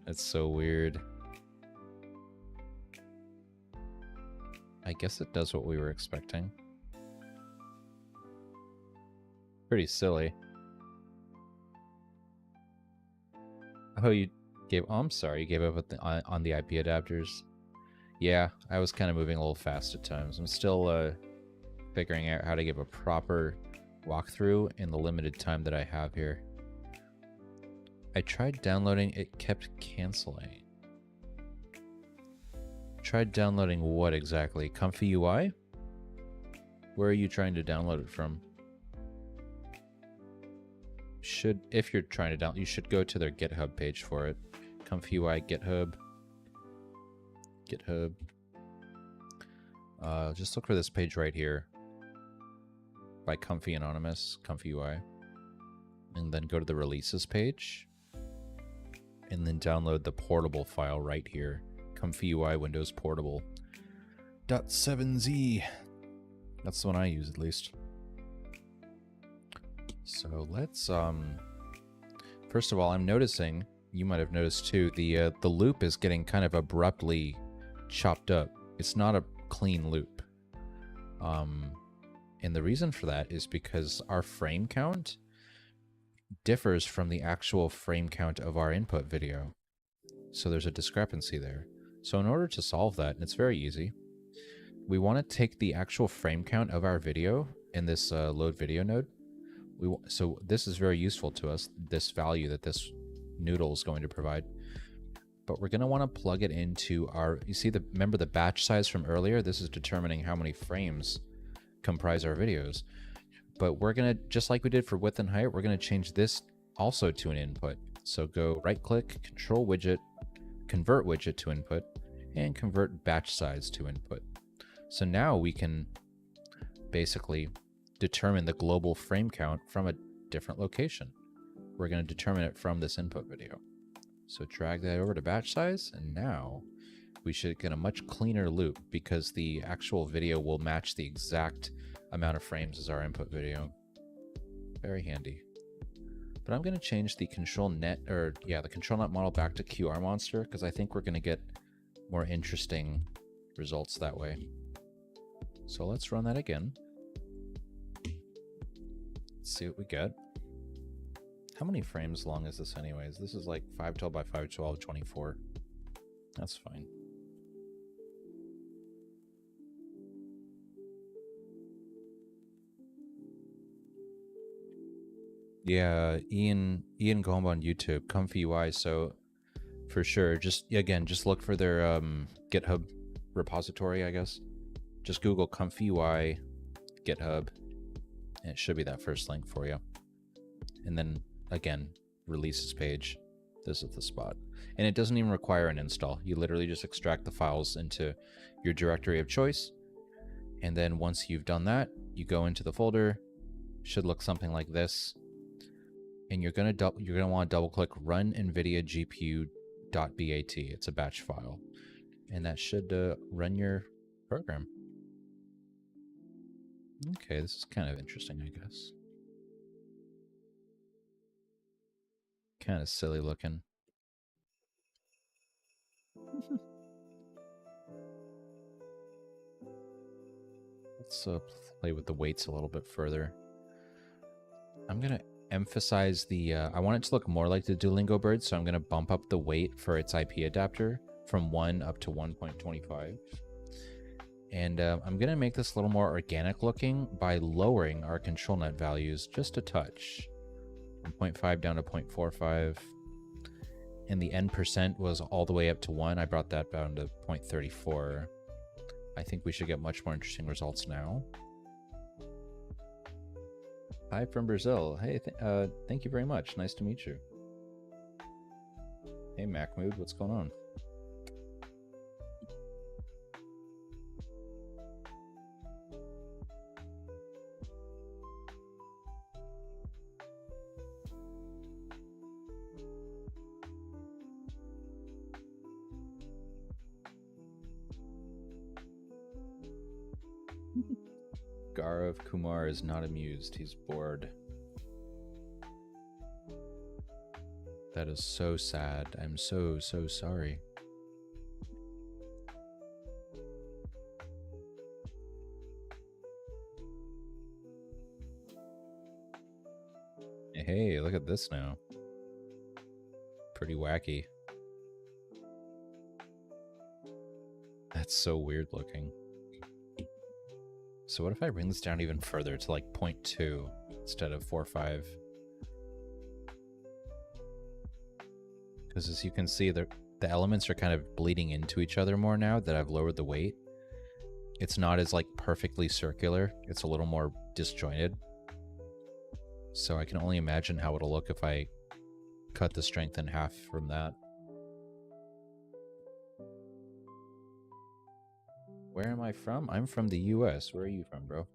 That's so weird. I guess it does what we were expecting. Pretty silly. Oh, you gave... Oh, I'm sorry, you gave up on the IP adapters. Yeah, I was kind of moving a little fast at times. I'm still figuring out how to give a proper walkthrough in the limited time that I have here. I tried downloading, it kept canceling. Tried downloading what exactly? Comfy UI? Where are you trying to download it from? If you're trying to download, you should go to their GitHub page for it. Comfy UI GitHub. Just look for this page right here by Comfy Anonymous, Comfy UI, and then go to the releases page, and then download the portable file right here. Comfy UI Windows Portable .7z. That's the one I use, at least. So let's, first of all, I'm noticing, you might have noticed too, the loop is getting kind of abruptly chopped up. It's not a clean loop. And the reason for that is because our frame count differs from the actual frame count of our input video. So there's a discrepancy there. So in order to solve that, and it's very easy, we want to take the actual frame count of our video in this load video node. So this is very useful to us, this value that this noodle is going to provide. But we're going to want to plug it into our, you see, remember the batch size from earlier? This is determining how many frames comprise our videos. But we're going to, just like we did for width and height, we're going to change this also to an input. So go right click, control widget, convert widget to input, and convert batch size to input. So now we can basically determine the global frame count from a different location. We're going to determine it from this input video. So drag that over to batch size, and now we should get a much cleaner loop because the actual video will match the exact amount of frames as our input video. Very handy. But I'm going to change the control net, or yeah, the control net model back to QR monster because I think we're going to get more interesting results that way. So let's run that again. Let's see what we get. How many frames long is this anyways? This is like 512 by 512, 24. That's fine. Yeah, Ian Gomba on YouTube, Comfy UI. So for sure, just look for their GitHub repository, I guess. Just Google Comfy UI GitHub, and it should be that first link for you. And then again, releases page. This is the spot. And it doesn't even require an install. You literally just extract the files into your directory of choice. And then once you've done that, you go into the folder. Should look something like this. And you're gonna want to double click run NVIDIA GPU.bat. It's a batch file. And that should run your program. Okay, this is kind of interesting, I guess. Kind of silly looking. Let's play with the weights a little bit further. I'm going to emphasize the... I want it to look more like the Duolingo bird, so I'm going to bump up the weight for its IP adapter from 1 up to 1.25. And I'm going to make this a little more organic looking by lowering our control net values just a touch. From 0.5 down to 0.45. And the N% was all the way up to 1. I brought that down to 0.34. I think we should get much more interesting results now. Hi from Brazil. Hey, thank you very much. Nice to meet you. Hey, Macmood, what's going on? Gaurav Kumar is not amused. He's bored. That is so sad. I'm so sorry. Hey, look at this now. Pretty wacky. That's so weird looking. So what if I bring this down even further to like 0.2 instead of 4.5? Because as you can see, the elements are kind of bleeding into each other more now that I've lowered the weight. It's not as like perfectly circular. It's a little more disjointed. So I can only imagine how it'll look if I cut the strength in half from that. Where am I from? I'm from the US. Where are you from, bro?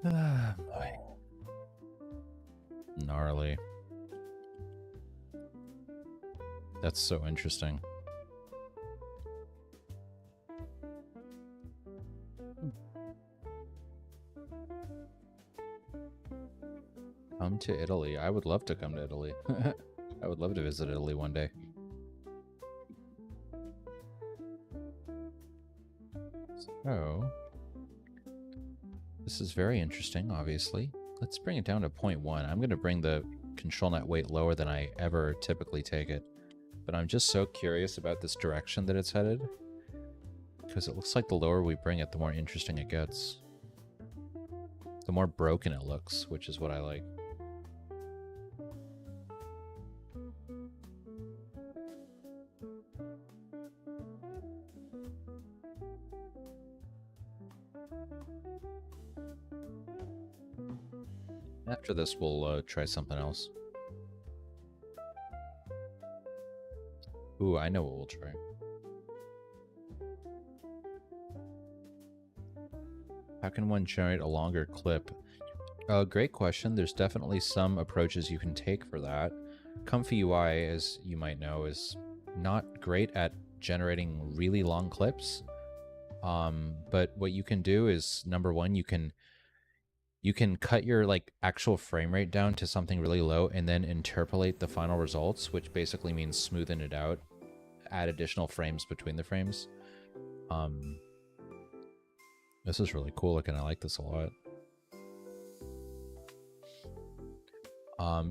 Ah, boy. Gnarly. That's so interesting. Come to Italy. I would love to come to Italy. I would love to visit Italy one day. So, this is very interesting, obviously. Let's bring it down to 0.1. I'm going to bring the control net weight lower than I ever typically take it. But I'm just so curious about this direction that it's headed. Because it looks like the lower we bring it, the more interesting it gets. The more broken it looks, which is what I like. After this, we'll try something else. Ooh, I know what we'll try. How can one generate a longer clip? Great question. There's definitely some approaches you can take for that. Comfy UI, as you might know, is not great at generating really long clips. But what you can do is, number one, you can cut your like actual frame rate down to something really low and then interpolate the final results, which basically means smoothen it out, add additional frames between the frames. This is really cool looking. I like this a lot.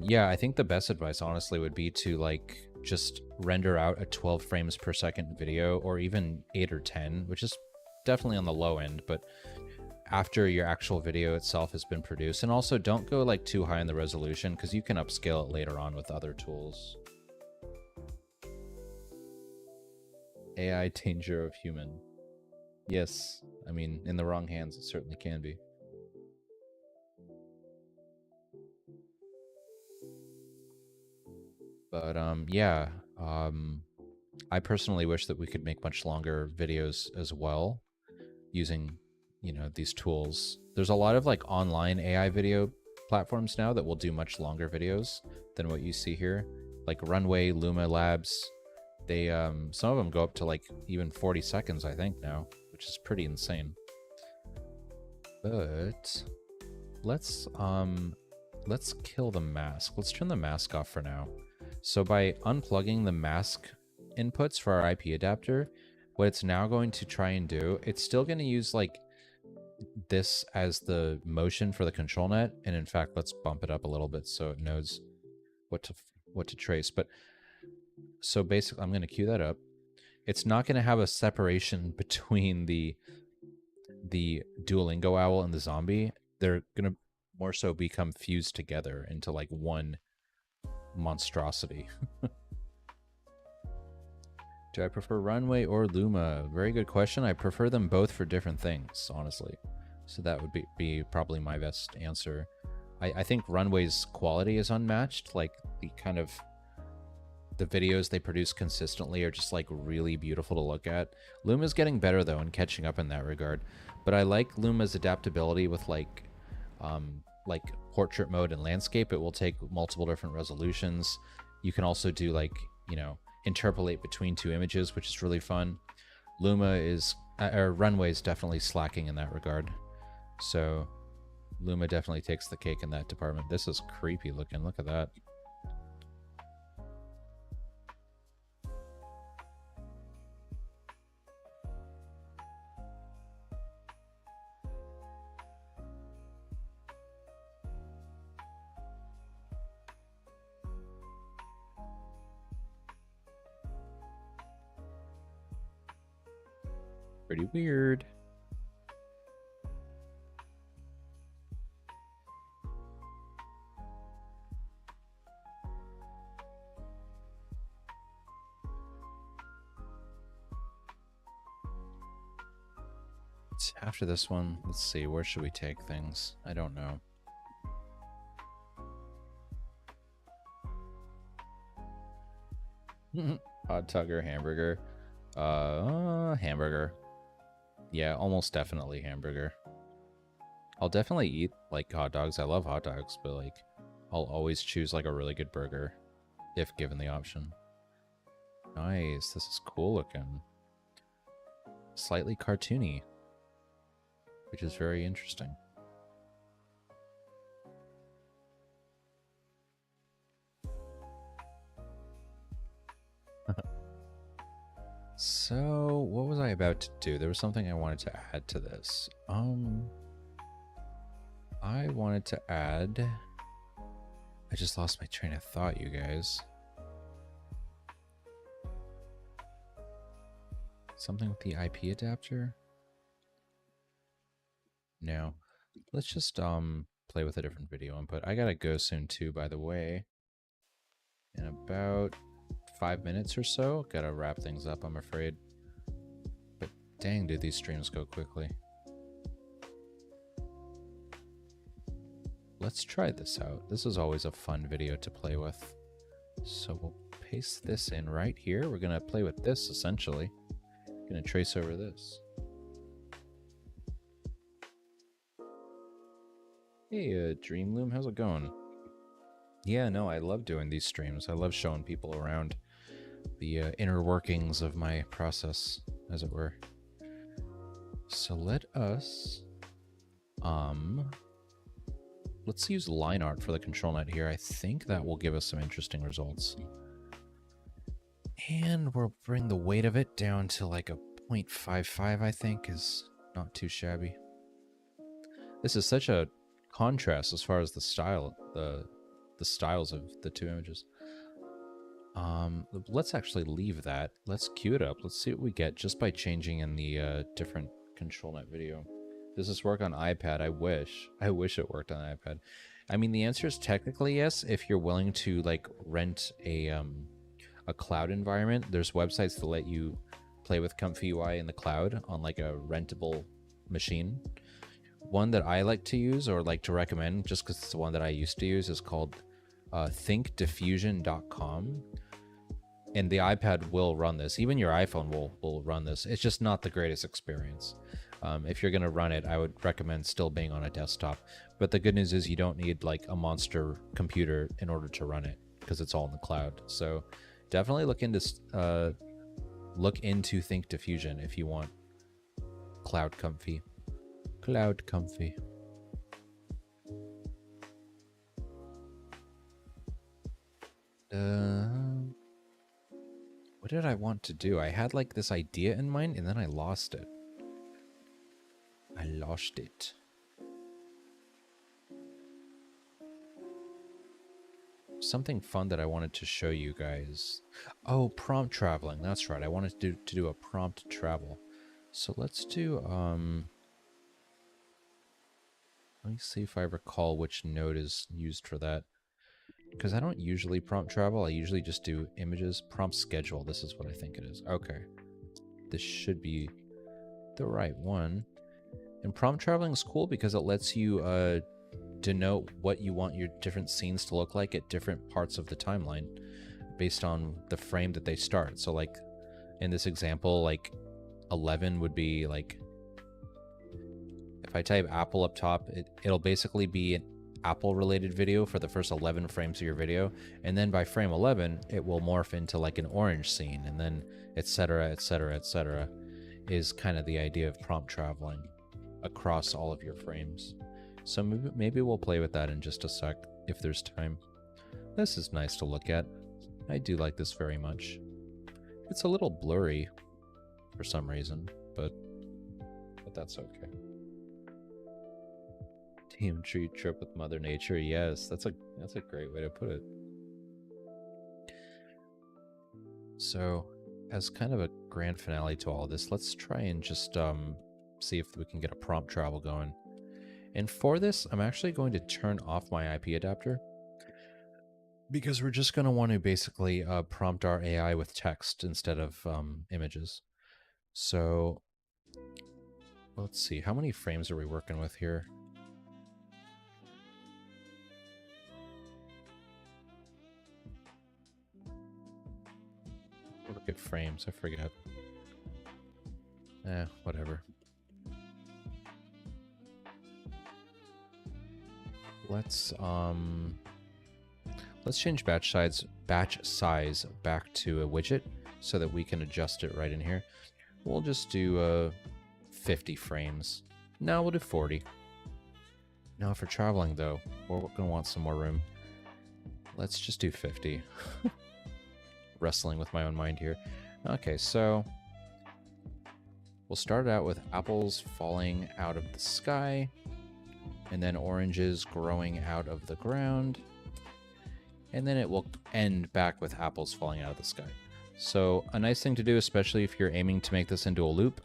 Yeah, I think the best advice, honestly, would be to like just render out a 12 frames per second video, or even 8 or 10, which is definitely on the low end, but after your actual video itself has been produced. And also don't go like too high in the resolution, because you can upscale it later on with other tools. AI danger of human. Yes, I mean, in the wrong hands, it certainly can be. But yeah, I personally wish that we could make much longer videos as well using, you know, these tools. There's a lot of like online AI video platforms now that will do much longer videos than what you see here. Like Runway, Luma Labs, they some of them go up to like even 40 seconds, I think now, which is pretty insane. But let's kill the mask. Let's turn the mask off for now. So by unplugging the mask inputs for our IP adapter, what it's now going to try and do, it's still going to use like this as the motion for the control net. And in fact, let's bump it up a little bit so it knows what to trace. But so basically, I'm going to cue that up. It's not going to have a separation between the Duolingo owl and the zombie. They're going to more so become fused together into like one monstrosity. Do I prefer Runway or Luma? Very good question. I prefer them both for different things, honestly. So that would be probably my best answer. I think Runway's quality is unmatched. Like the videos they produce consistently are just like really beautiful to look at. Luma's getting better though and catching up in that regard. But I like Luma's adaptability with like portrait mode and landscape. It will take multiple different resolutions. You can also do like, you know, interpolate between two images, which is really fun. Luma is, or Runway is definitely slacking in that regard. So Luma definitely takes the cake in that department. This is creepy looking. Look at that. Pretty weird. After this one, let's see, where should we take things? I don't know. Hot Tugger, hamburger. Hamburger. Yeah, almost definitely hamburger. I'll definitely eat like hot dogs. I love hot dogs, but like I'll always choose like a really good burger if given the option. Nice. This is cool looking. Slightly cartoony, which is very interesting. So, what was I about to do? There was something I wanted to add to this. I wanted to add... I just lost my train of thought, you guys. Something with the IP adapter? No. Let's just play with a different video input. I gotta go soon too, by the way. In about 5 minutes or so. Gotta wrap things up, I'm afraid. But dang, do these streams go quickly. Let's try this out. This is always a fun video to play with. So we'll paste this in right here. We're gonna play with this essentially. Gonna trace over this. Hey, Dreamloom, how's it going? Yeah, no, I love doing these streams. I love showing people around the inner workings of my process, as it were. So let us, let's use line art for the control net here. I think that will give us some interesting results. And we'll bring the weight of it down to like a 0.55, I think, is not too shabby. This is such a contrast as far as the style, the styles of the two images. Let's actually leave that. Let's queue it up. Let's see what we get just by changing in the different control net video. Does this work on iPad? I wish it worked on iPad. I mean, the answer is technically yes, if you're willing to like rent a cloud environment. There's websites that let you play with Comfy UI in the cloud on like a rentable machine. One that I like to use or like to recommend, just because it's the one that I used to use, is called thinkdiffusion.com. And the iPad will run this. Even your iPhone will run this. It's just not the greatest experience. If you're going to run it, I would recommend still being on a desktop. But the good news is you don't need like a monster computer in order to run it because it's all in the cloud. So definitely look into Think Diffusion if you want cloud comfy. Cloud comfy. What did I want to do? I had like this idea in mind and then I lost it. I lost it. Something fun that I wanted to show you guys. Oh, prompt traveling. That's right. I wanted to do a prompt travel. So let's do, let me see if I recall which node is used for that. Because I don't usually prompt travel. I usually just do images. Prompt schedule. This is what I think it is. Okay. This should be the right one. And prompt traveling is cool because it lets you denote what you want your different scenes to look like at different parts of the timeline based on the frame that they start. So like in this example, like 11 would be like, if I type Apple up top, it'll basically be an Apple related video for the first 11 frames of your video. And then by frame 11, it will morph into like an orange scene, and then etc., etc., etc. is kind of the idea of prompt traveling across all of your frames. So maybe we'll play with that in just a sec if there's time. This is nice to look at. I do like this very much. It's a little blurry for some reason, but that's okay. Team tree trip with Mother Nature. Yes, that's a great way to put it. So, as kind of a grand finale to all this, let's try and just see if we can get a prompt travel going. And for this, I'm actually going to turn off my IP adapter because we're just going to want to basically prompt our AI with text instead of images. So let's see, how many frames are we working with here? Look at frames, I forget. Whatever. let's change batch size back to a widget so that we can adjust it right in here. We'll just do 50 frames. No, we'll do 40. No, for traveling though, we're gonna want some more room. Let's just do 50. Wrestling with my own mind here. Okay, so we'll start out with apples falling out of the sky, and then oranges growing out of the ground, and then it will end back with apples falling out of the sky. So a nice thing to do, especially if you're aiming to make this into a loop,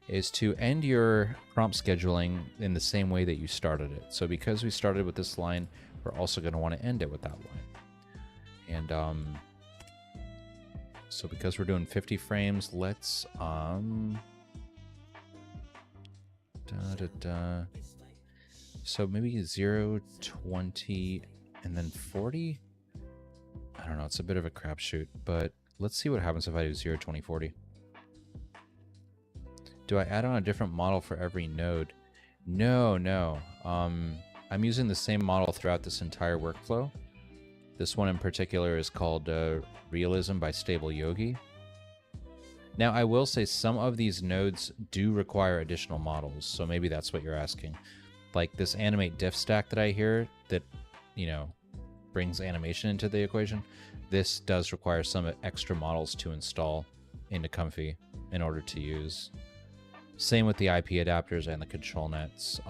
is to end your prompt scheduling in the same way that you started it. So because we started with this line, we're also going to want to end it with that line. And so because we're doing 50 frames, let's so maybe 0, 20, and then 40. I don't know, it's a bit of a crapshoot, but let's see what happens if I do 0, 20, 40. Do I add on a different model for every node? No. I'm using the same model throughout this entire workflow. This one in particular is called Realism by Stable Yogi. Now, I will say some of these nodes do require additional models, so maybe that's what you're asking. Like this animate diff stack that I hear that, you know, brings animation into the equation. This does require some extra models to install into Comfy in order to use. Same with the IP adapters and the control nets.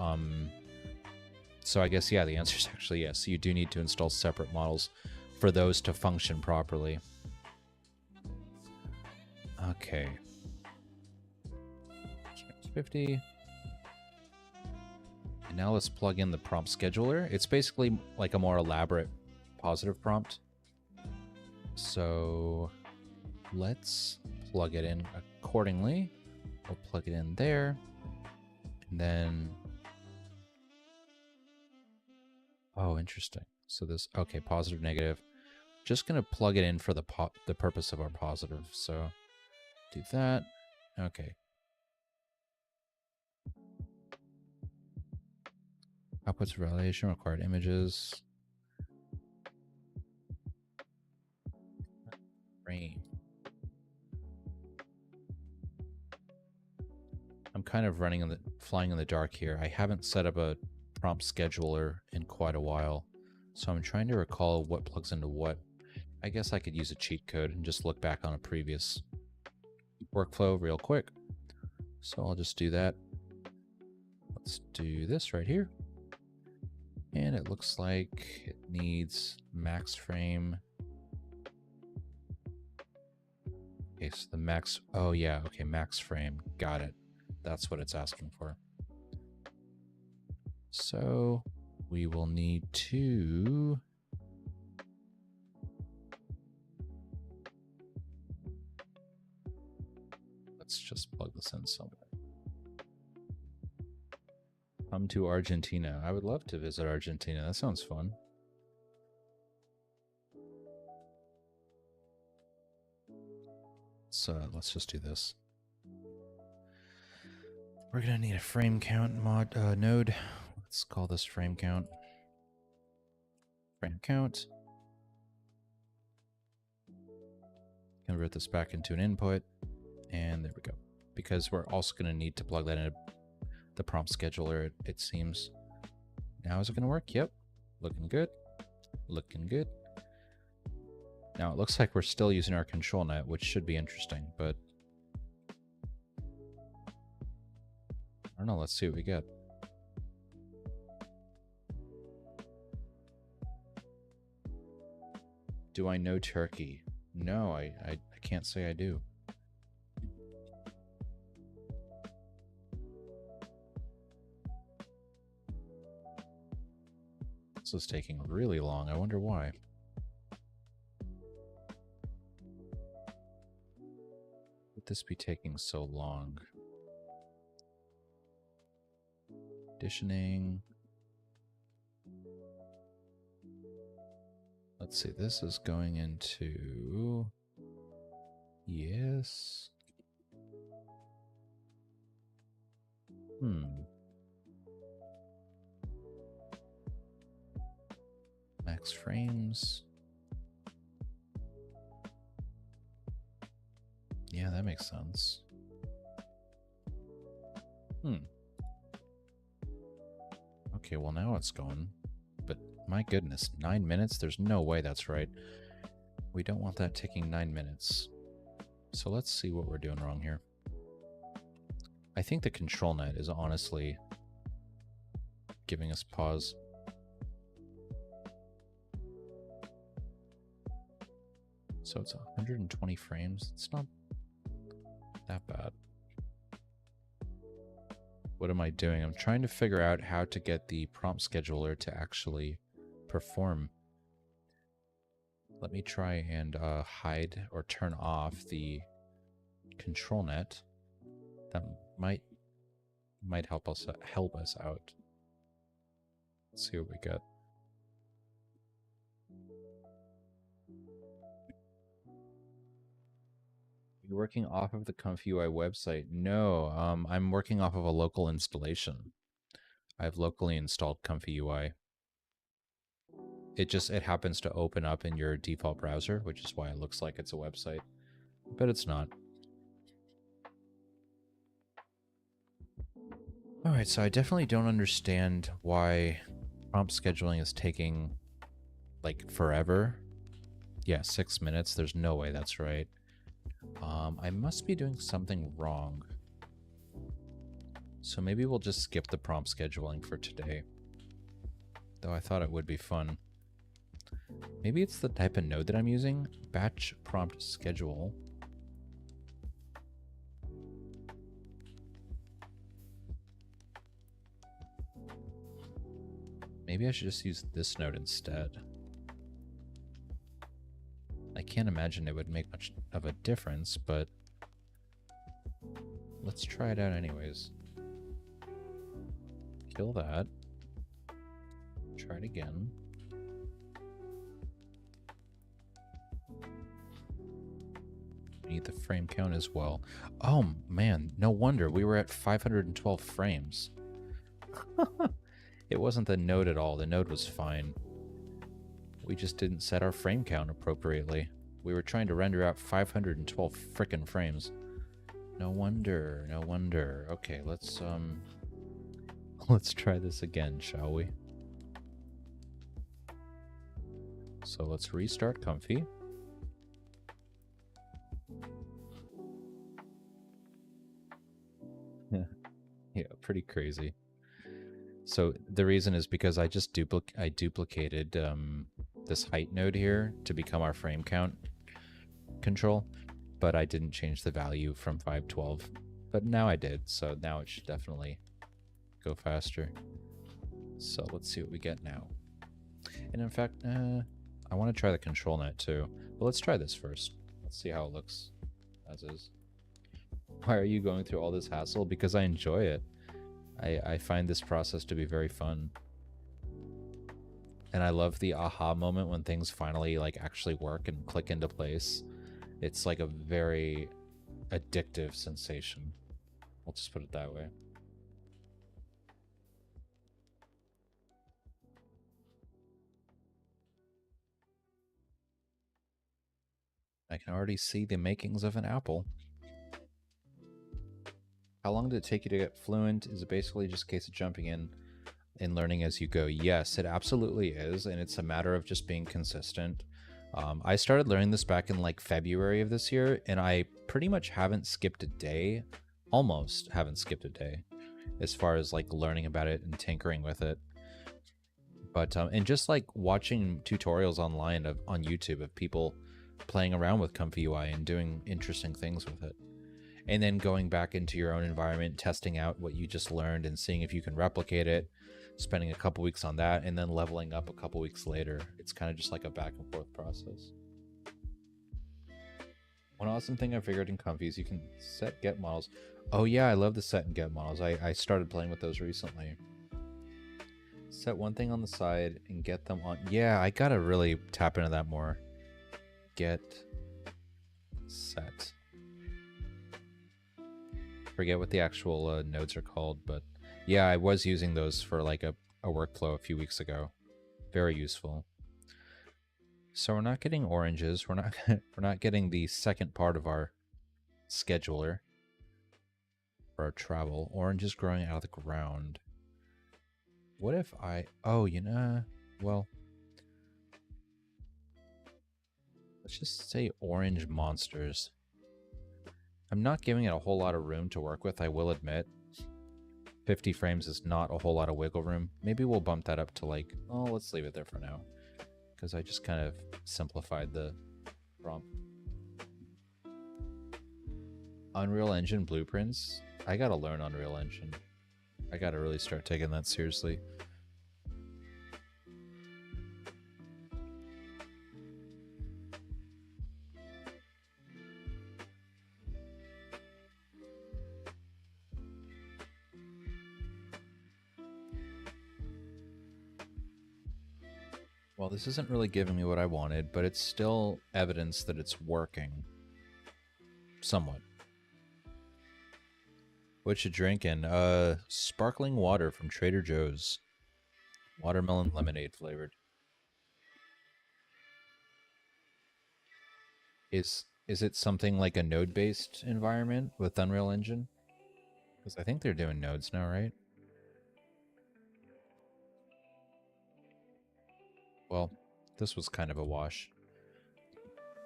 So I guess, yeah, the answer is actually yes. You do need to install separate models for those to function properly. Okay. 50. And now let's plug in the prompt scheduler. It's basically like a more elaborate positive prompt. So let's plug it in accordingly. We'll plug it in there. And then... oh, interesting. So this... okay, positive, negative. Just going to plug it in for the purpose of our positive. So do that. Okay. Outputs validation, required images. Frame. I'm kind of flying in the dark here. I haven't set up a prompt scheduler in quite a while, so I'm trying to recall what plugs into what. I guess I could use a cheat code and just look back on a previous workflow real quick. So I'll just do that. Let's do this right here. And it looks like it needs max frame. Okay, so the max, oh yeah, okay, max frame, got it. That's what it's asking for. So we will need to let's just plug this in somewhere. Come to Argentina. I would love to visit Argentina. That sounds fun. So let's just do this. We're gonna need a frame count node. Let's call this frame count. Frame count. Convert this back into an input, and there we go. Because we're also gonna need to plug that into the prompt scheduler, it seems. Now is it gonna work? Yep. Looking good. Looking good. Now it looks like we're still using our control net, which should be interesting, but I don't know, let's see what we get. Do I know Turkey? No, I can't say I do. This is taking really long. I wonder why. Would this be taking so long? Conditioning. Let's see, this is going into... yes. Max frames. Yeah, that makes sense. Okay, well now it's going. But my goodness, 9 minutes? There's no way that's right. We don't want that taking 9 minutes. So let's see what we're doing wrong here. I think the control net is honestly giving us pause. So it's 120 frames. It's not that bad. What am I doing? I'm trying to figure out how to get the prompt scheduler to actually perform. Let me try and hide or turn off the control net. That might help us out. Let's see what we get. You're working off of the ComfyUI website? No, I'm working off of a local installation. I've locally installed ComfyUI. It happens to open up in your default browser, which is why it looks like it's a website, but it's not. All right, so I definitely don't understand why prompt scheduling is taking like forever. Yeah, 6 minutes. There's no way that's right. I must be doing something wrong. So maybe we'll just skip the prompt scheduling for today. Though I thought it would be fun. Maybe it's the type of node that I'm using. Batch prompt schedule. Maybe I should just use this node instead. I can't imagine it would make much of a difference, but let's try it out anyways. Kill that. Try it again. Need the frame count as well. Oh man, no wonder we were at 512 frames. It wasn't the node at all. The node was fine. We just didn't set our frame count appropriately. We were trying to render out 512 frickin' frames. No wonder, no wonder. Okay, let's try this again, shall we? So let's restart Comfy. Yeah, pretty crazy. So the reason is because I just duplicated this height node here to become our frame count control, but I didn't change the value from 512. But now I did, so now it should definitely go faster. So let's see what we get now. And in fact, I want to try the control net too. But let's try this first. Let's see how it looks as is. Why are you going through all this hassle? Because I enjoy it. I find this process to be very fun. And I love the aha moment when things finally like actually work and click into place. It's like a very addictive sensation. I'll just put it that way. I can already see the makings of an apple. How long did it take you to get fluent? Is it basically just a case of jumping in and learning as you go? Yes, it absolutely is, and it's a matter of just being consistent. I started learning this back in like February of this year, and I pretty much haven't skipped a day, almost haven't skipped a day, as far as like learning about it and tinkering with it. But and just like watching tutorials online on YouTube of people playing around with ComfyUI and doing interesting things with it. And then going back into your own environment, testing out what you just learned and seeing if you can replicate it, spending a couple weeks on that, and then leveling up a couple weeks later. It's kind of just like a back and forth process. One awesome thing I figured in Comfy is you can set get models. Oh yeah, I love the set and get models. I started playing with those recently. Set one thing on the side and get them on. Yeah, I gotta really tap into that more. Get set. Forget what the actual nodes are called, but yeah, I was using those for like a workflow a few weeks ago. Very useful. So we're not getting oranges. We're not we're not getting the second part of our scheduler for our travel. Orange is growing out of the ground. What if I... Oh, well, let's just say orange monsters. I'm not giving it a whole lot of room to work with, I will admit. 50 frames is not a whole lot of wiggle room. Maybe we'll bump that up to like... Oh, let's leave it there for now. Because I just kind of simplified the prompt. Unreal Engine blueprints? I gotta learn Unreal Engine. I gotta really start taking that seriously. Well, this isn't really giving me what I wanted, but it's still evidence that it's working. Somewhat. What you drinking? Sparkling water from Trader Joe's. Watermelon lemonade flavored. Is it something like a node-based environment with Unreal Engine? Because I think they're doing nodes now, right? Well, this was kind of a wash.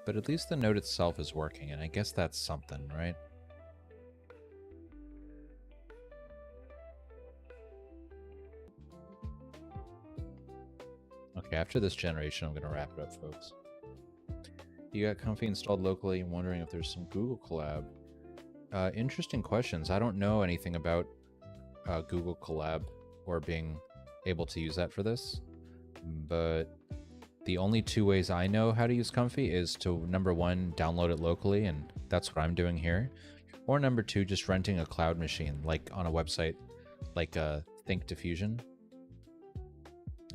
But at least the node itself is working, and I guess that's something, right? Okay, after this generation, I'm going to wrap it up, folks. You got Comfy installed locally and wondering if there's some Google collab. Interesting questions. I don't know anything about Google collab or being able to use that for this, but the only two ways I know how to use Comfy is to, number one, download it locally, and that's what I'm doing here, or number two, just renting a cloud machine, like on a website like Think Diffusion.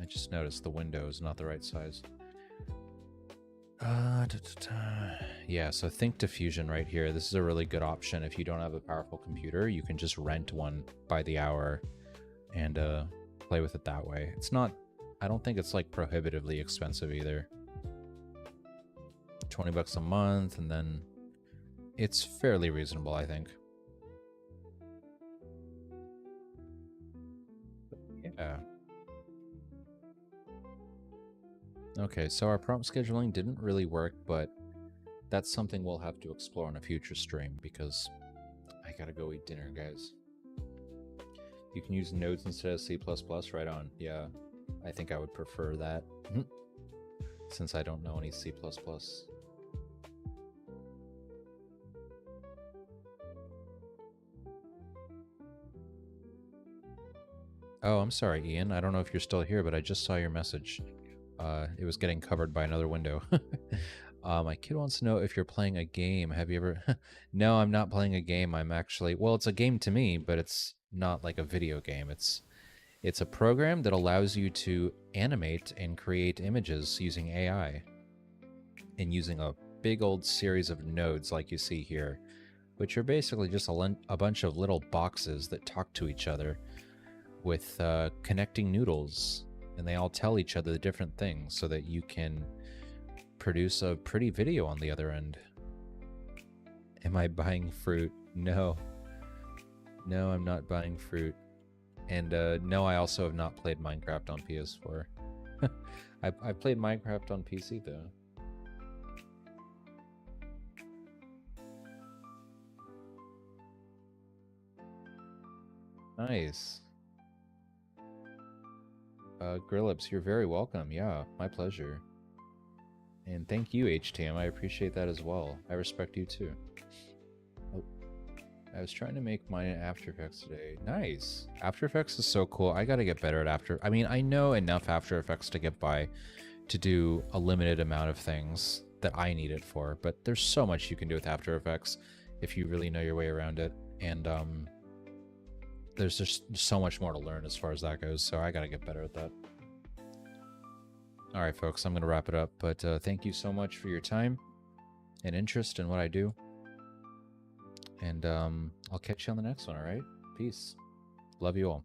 I just noticed the window is not the right size. Yeah, so Think Diffusion right here. This is a really good option. If you don't have a powerful computer, you can just rent one by the hour and play with it that way. It's not, I don't think it's like prohibitively expensive either. 20 bucks a month, and then it's fairly reasonable, I think. Yeah. Okay, so our prompt scheduling didn't really work, but that's something we'll have to explore on a future stream because I gotta go eat dinner, guys. You can use nodes instead of C++, right on. Yeah, I think I would prefer that since I don't know any C++. Oh, I'm sorry, Ian. I don't know if you're still here, but I just saw your message. It was getting covered by another window. My kid wants to know if you're playing a game. Have you ever... No, I'm not playing a game. I'm actually... Well, it's a game to me, but it's not like a video game. It's a program that allows you to animate and create images using AI. And using a big old series of nodes like you see here, which are basically just a bunch of little boxes that talk to each other with connecting noodles. And they all tell each other the different things so that you can produce a pretty video on the other end. Am I buying fruit? No. No, I'm not buying fruit. And no, I also have not played Minecraft on PS4. I played Minecraft on PC though. Nice. Grillips, you're very welcome. Yeah, my pleasure. And thank you, HTM. I appreciate that as well. I respect you too. Oh, I was trying to make mine in After Effects today. Nice. After Effects is so cool. I gotta get better at After... I mean, I know enough After Effects to get by to do a limited amount of things that I need it for, but there's so much you can do with After Effects if you really know your way around it. And there's just so much more to learn as far as that goes, so I gotta get better at that. All right, folks, I'm going to wrap it up, but thank you so much for your time and interest in what I do. And I'll catch you on the next one, all right? Peace. Love you all.